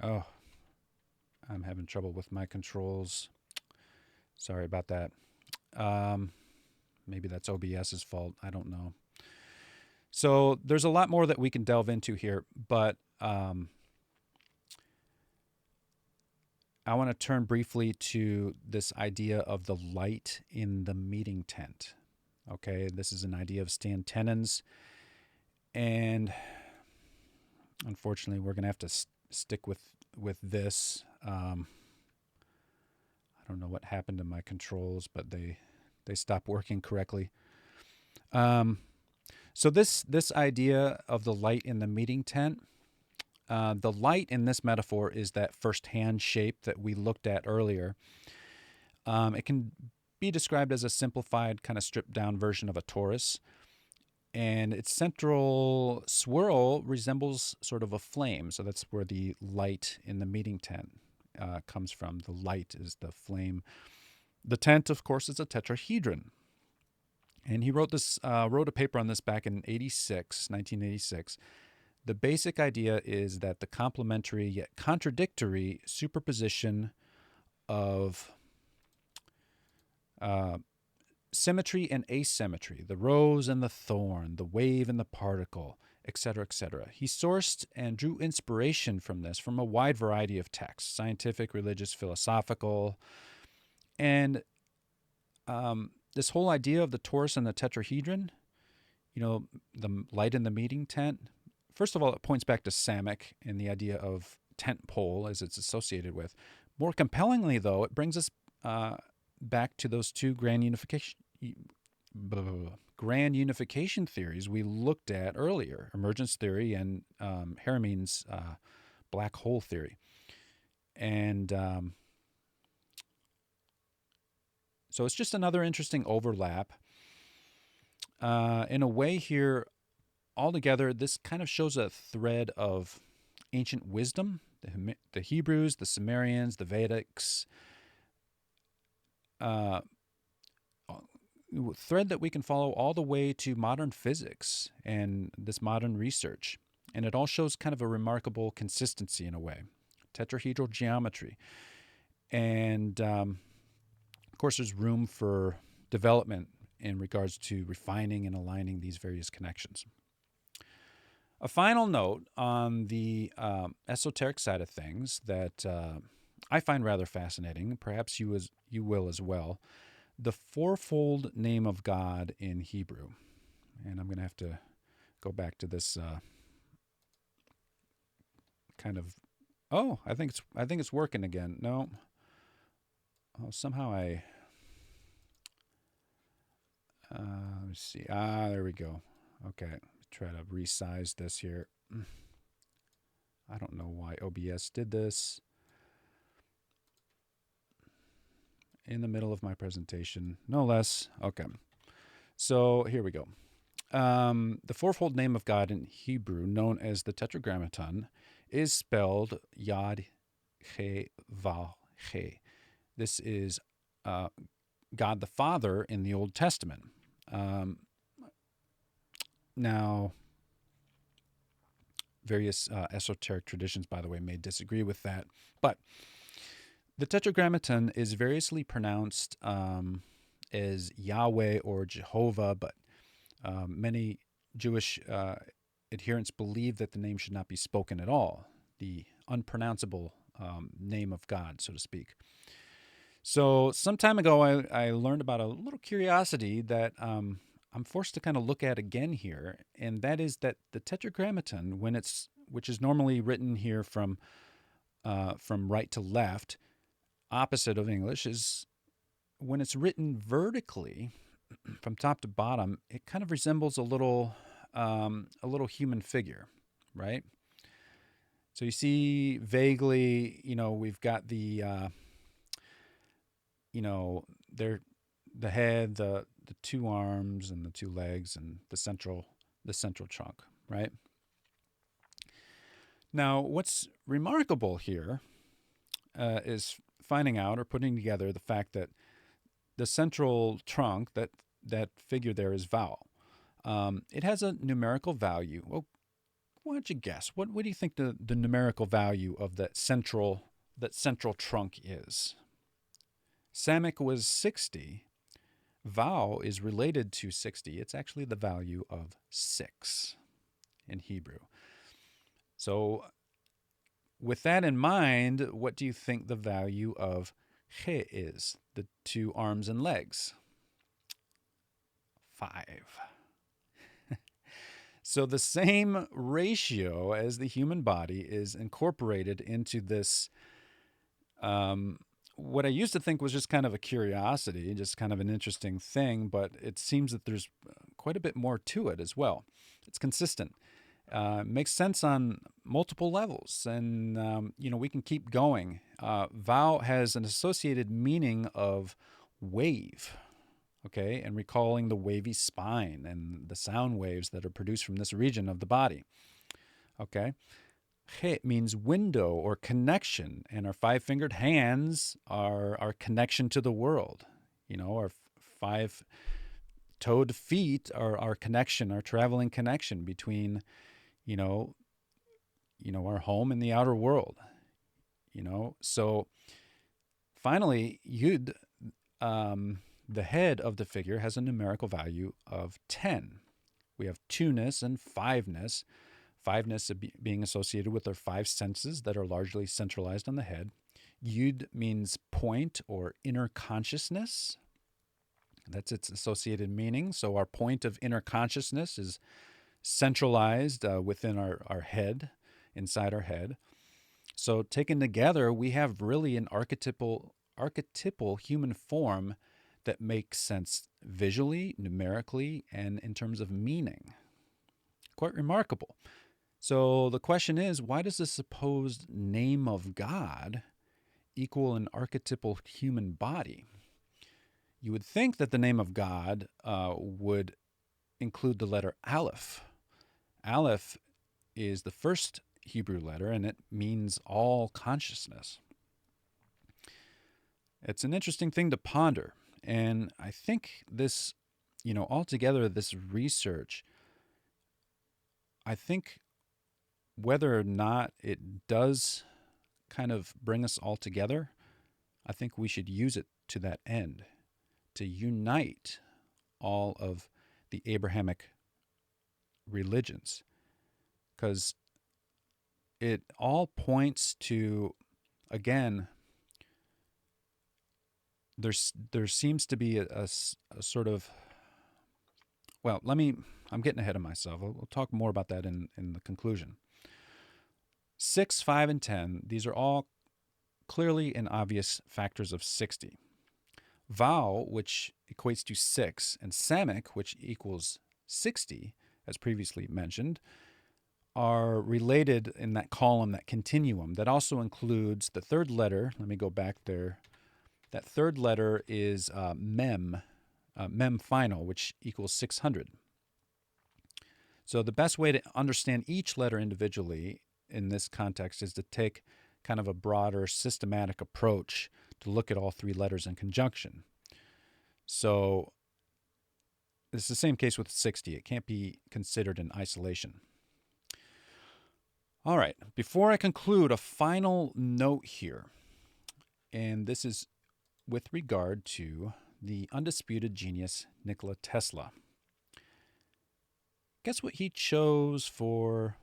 Oh, I'm having trouble with my controls. Sorry about that. Maybe that's OBS's fault. I don't know. So there's a lot more that we can delve into here, but I want to turn briefly to this idea of the light in the meeting tent. Okay, this is an idea of Stan Tenen's, and unfortunately, we're going to have to stick with this. I don't know what happened to my controls, but they stopped working correctly. So this idea of the light in the meeting tent, the light in this metaphor is that first hand shape that we looked at earlier. It can be described as a simplified, kind of stripped down version of a torus. And its central swirl resembles sort of a flame. So that's where the light in the meeting tent comes from. The light is the flame. The tent, of course, is a tetrahedron. And he wrote a paper on this back in 1986. The basic idea is that the complementary yet contradictory superposition of symmetry and asymmetry, the rose and the thorn, the wave and the particle, etc., etc. He sourced and drew inspiration from this from a wide variety of texts, scientific, religious, philosophical, and this whole idea of the torus and the tetrahedron, the light in the meeting tent, first of all, it points back to Samic and the idea of tent pole as it's associated with. More compellingly, though, it brings us back to those two grand unification theories we looked at earlier, emergence theory and Haramein's black hole theory. And so it's just another interesting overlap. In a way here, altogether, this kind of shows a thread of ancient wisdom, the Hebrews, the Sumerians, the Vedics, thread that we can follow all the way to modern physics and this modern research. And it all shows kind of a remarkable consistency in a way. Tetrahedral geometry. And of course, there's room for development in regards to refining and aligning these various connections. A final note on the esoteric side of things that I find rather fascinating, perhaps you will as well, the fourfold name of God in Hebrew. And I'm going to have to go back to this kind of. Oh, I think it's working again. No. Oh, somehow I. Let me see. There we go. Okay, try to resize this here. I don't know why OBS did this in the middle of my presentation, no less. Okay, so here we go. The fourfold name of God in Hebrew, known as the tetragrammaton, is spelled Yad He Vav He. This is God the Father in the Old Testament. Now, various esoteric traditions, by the way, may disagree with that, but the tetragrammaton is variously pronounced as Yahweh or Jehovah, but many Jewish adherents believe that the name should not be spoken at all, the unpronounceable name of God, so to speak. So some time ago, I learned about a little curiosity that I'm forced to kind of look at again here, and that is that the tetragrammaton, which is normally written here from right to left, opposite of English, is when it's written vertically from top to bottom, it kind of resembles a little human figure, right? So you see vaguely, we've got the the head, the two arms and the two legs and the central trunk, right? Now, what's remarkable here is finding out or putting together the fact that the central trunk, that figure there is vowel. It has a numerical value. Well, why don't you guess? What do you think the numerical value of that central trunk is? Samic was 60. Vowel is related to 60. It's actually the value of 6 in Hebrew. So with that in mind, what do you think the value of He is, the two arms and legs? 5. So the same ratio as the human body is incorporated into this, what I used to think was just kind of a curiosity, just kind of an interesting thing, but it seems that there's quite a bit more to it as well. It's consistent. Makes sense on multiple levels, and we can keep going. Vowel has an associated meaning of wave, okay, and recalling the wavy spine and the sound waves that are produced from this region of the body, okay. He means window or connection, and our 5-fingered hands are our connection to the world. Our 5-toed feet are our connection, our traveling connection between our home and the outer world. So finally, Yud, the head of the figure, has a numerical value of 10. We have 2-ness and 5-ness. 5-ness being associated with our 5 senses that are largely centralized on the head. Yud means point or inner consciousness. That's its associated meaning. So our point of inner consciousness is centralized within our head, inside our head. So taken together, we have really an archetypal human form that makes sense visually, numerically, and in terms of meaning. Quite remarkable. So the question is, why does the supposed name of God equal an archetypal human body? You would think that the name of God would include the letter Aleph. Aleph is the first Hebrew letter, and it means all consciousness. It's an interesting thing to ponder. And I think this, altogether, this research, I think whether or not it does kind of bring us all together, I think we should use it to that end, to unite all of the Abrahamic religions, because it all points to, again, there seems to be a sort of, well, I'm getting ahead of myself. We'll talk more about that in the conclusion. 6, 5, and 10, these are all clearly and obvious factors of 60. Vau, which equates to 6, and Samic, which equals 60, as previously mentioned, are related in that column, that continuum. That also includes the third letter. Let me go back there. That third letter is mem final, which equals 600. So the best way to understand each letter individually in this context is to take kind of a broader systematic approach to look at all three letters in conjunction. So it's the same case with 60. It can't be considered in isolation. All right, before I conclude, a final note here, and this is with regard to the undisputed genius Nikola Tesla. Guess what he chose for,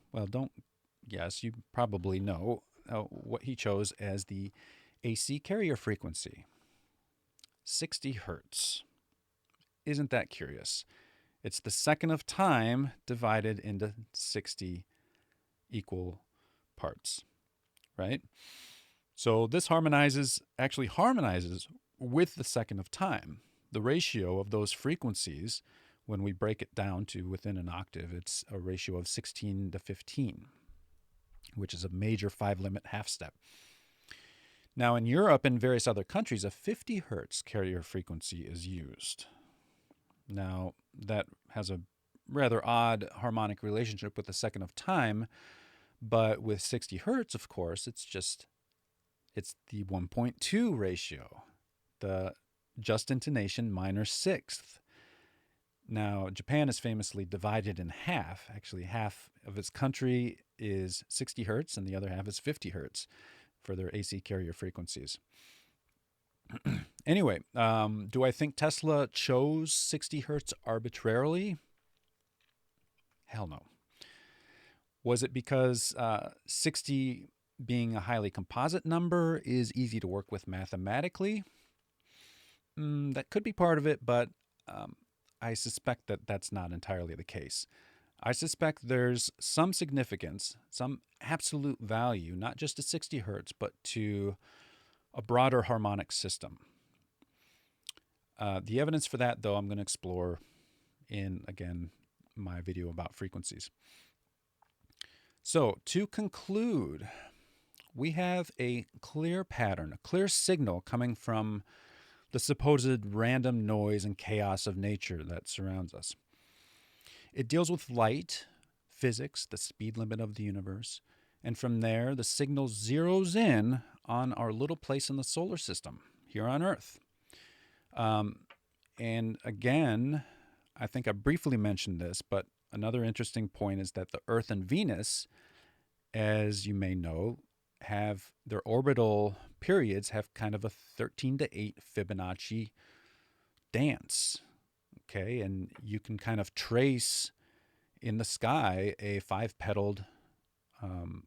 yes, you probably know what he chose as the AC carrier frequency, 60 hertz. Isn't that curious? It's the second of time divided into 60 equal parts, right? So this actually harmonizes with the second of time. The ratio of those frequencies, when we break it down to within an octave, it's a ratio of 16 to 15, which is a major 5-limit half step. Now in Europe and various other countries, a 50 hertz carrier frequency is used. Now that has a rather odd harmonic relationship with the second of time, but with 60 hertz, of course, it's the 1.2 ratio, the just intonation minor sixth. Now, Japan is famously divided in half. Actually, half of its country is 60 hertz and the other half is 50 hertz for their AC carrier frequencies. Anyway, do I think Tesla chose 60 hertz arbitrarily? Hell no. Was it because 60 being a highly composite number is easy to work with mathematically? That could be part of it, but I suspect that that's not entirely the case. I suspect there's some significance, some absolute value, not just to 60 hertz, but to a broader harmonic system. The evidence for that, though, I'm going to explore in, again, my video about frequencies. So, to conclude, we have a clear pattern, a clear signal coming from the supposed random noise and chaos of nature that surrounds us. It deals with light, physics, the speed limit of the universe, and from there, the signal zeroes in on our little place in the solar system, here on Earth. And again, I think I briefly mentioned this, but another interesting point is that the Earth and Venus, as you may know, have their orbital periods have kind of a 13 to 8 Fibonacci dance. Okay, and you can kind of trace in the sky a 5-petaled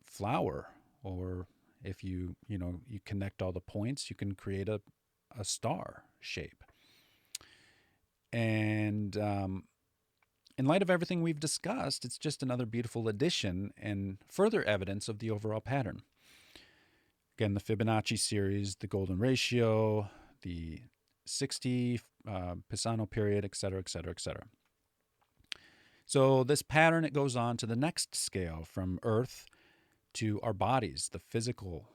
flower, or if you connect all the points, you can create a star shape. And in light of everything we've discussed, it's just another beautiful addition and further evidence of the overall pattern. Again, the Fibonacci series, the golden ratio, the 60, Pisano period, et cetera, et cetera, et cetera. So this pattern, it goes on to the next scale, from Earth to our bodies, the physical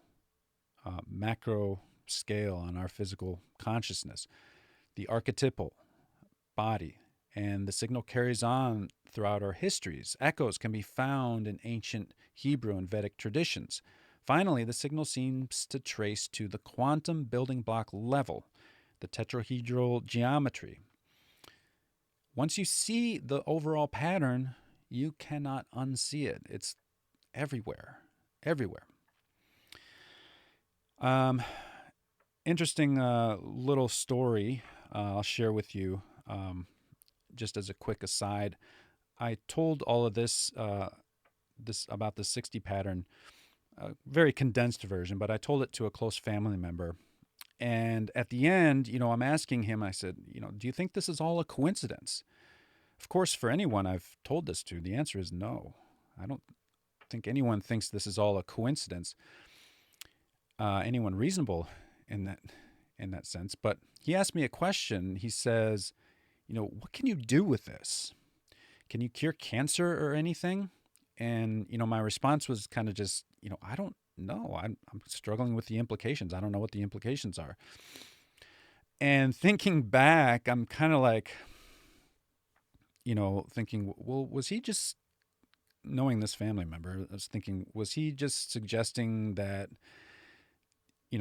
macro scale on our physical consciousness, the archetypal body, and the signal carries on throughout our histories. Echoes can be found in ancient Hebrew and Vedic traditions, Finally, the signal seems to trace to the quantum building block level, the tetrahedral geometry. Once you see the overall pattern, you cannot unsee it. It's everywhere, everywhere. Interesting little story I'll share with you just as a quick aside. I told all of this about the 60 pattern, a very condensed version, but I told it to a close family member. And at the end, I'm asking him, I said, do you think this is all a coincidence? Of course, for anyone I've told this to, the answer is no. I don't think anyone thinks this is all a coincidence. Anyone reasonable in that sense. But he asked me a question. He says, what can you do with this? Can you cure cancer or anything? And, my response was kind of just, I don't know. I'm struggling with the implications. I don't know what the implications are. And thinking back, I'm kind of like, thinking, well, was he just, knowing this family member, I was thinking, was he just suggesting that,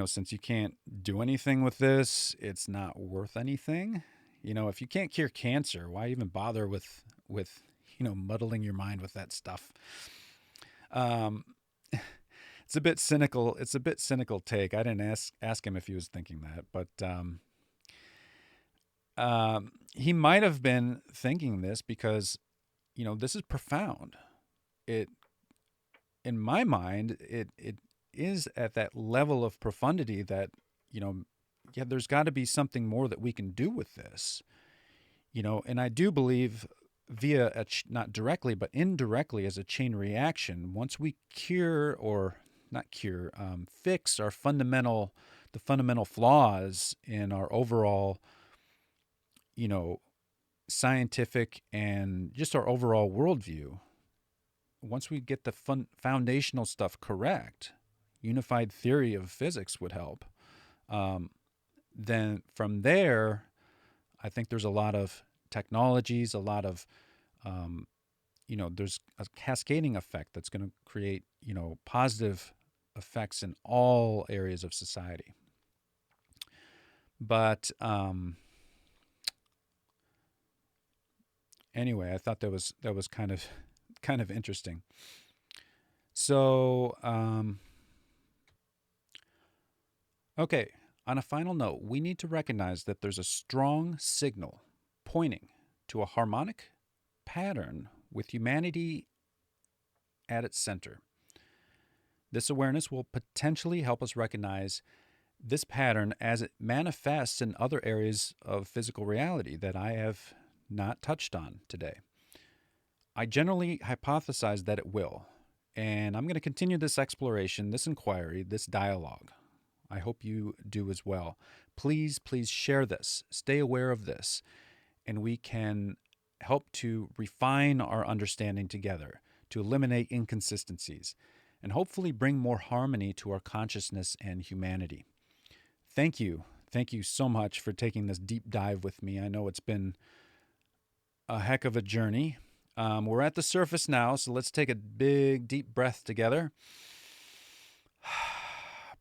since you can't do anything with this, it's not worth anything? If you can't cure cancer, why even bother with muddling your mind with that stuff? It's a bit cynical. It's a bit cynical take. I didn't ask him if he was thinking that, but he might have been thinking this because, this is profound. In my mind, it is at that level of profundity that, there's got to be something more that we can do with this, and I do believe via not directly, but indirectly as a chain reaction, once we fix the fundamental flaws in our overall, scientific and just our overall worldview, once we get the foundational stuff correct, unified theory of physics would help. Then from there, I think there's a lot of technologies, a lot of, there's a cascading effect that's going to create, positive effects in all areas of society. But anyway, I thought that was kind of interesting. So, okay. On a final note, we need to recognize that there's a strong signal pointing to a harmonic pattern with humanity at its center. This awareness will potentially help us recognize this pattern as it manifests in other areas of physical reality that I have not touched on today. I generally hypothesize that it will, and I'm going to continue this exploration, this inquiry, this dialogue. I hope you do as well. Please share this. Stay aware of this. And we can help to refine our understanding together, to eliminate inconsistencies, and hopefully bring more harmony to our consciousness and humanity. Thank you. Thank you so much for taking this deep dive with me. I know it's been a heck of a journey. We're at the surface now, so let's take a big, deep breath together.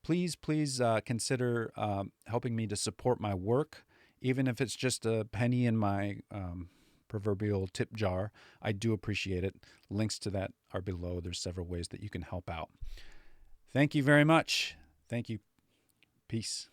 Please consider helping me to support my work, even if it's just a penny in my proverbial tip jar. I do appreciate it. Links to that are below. There's several ways that you can help out. Thank you very much. Thank you. Peace.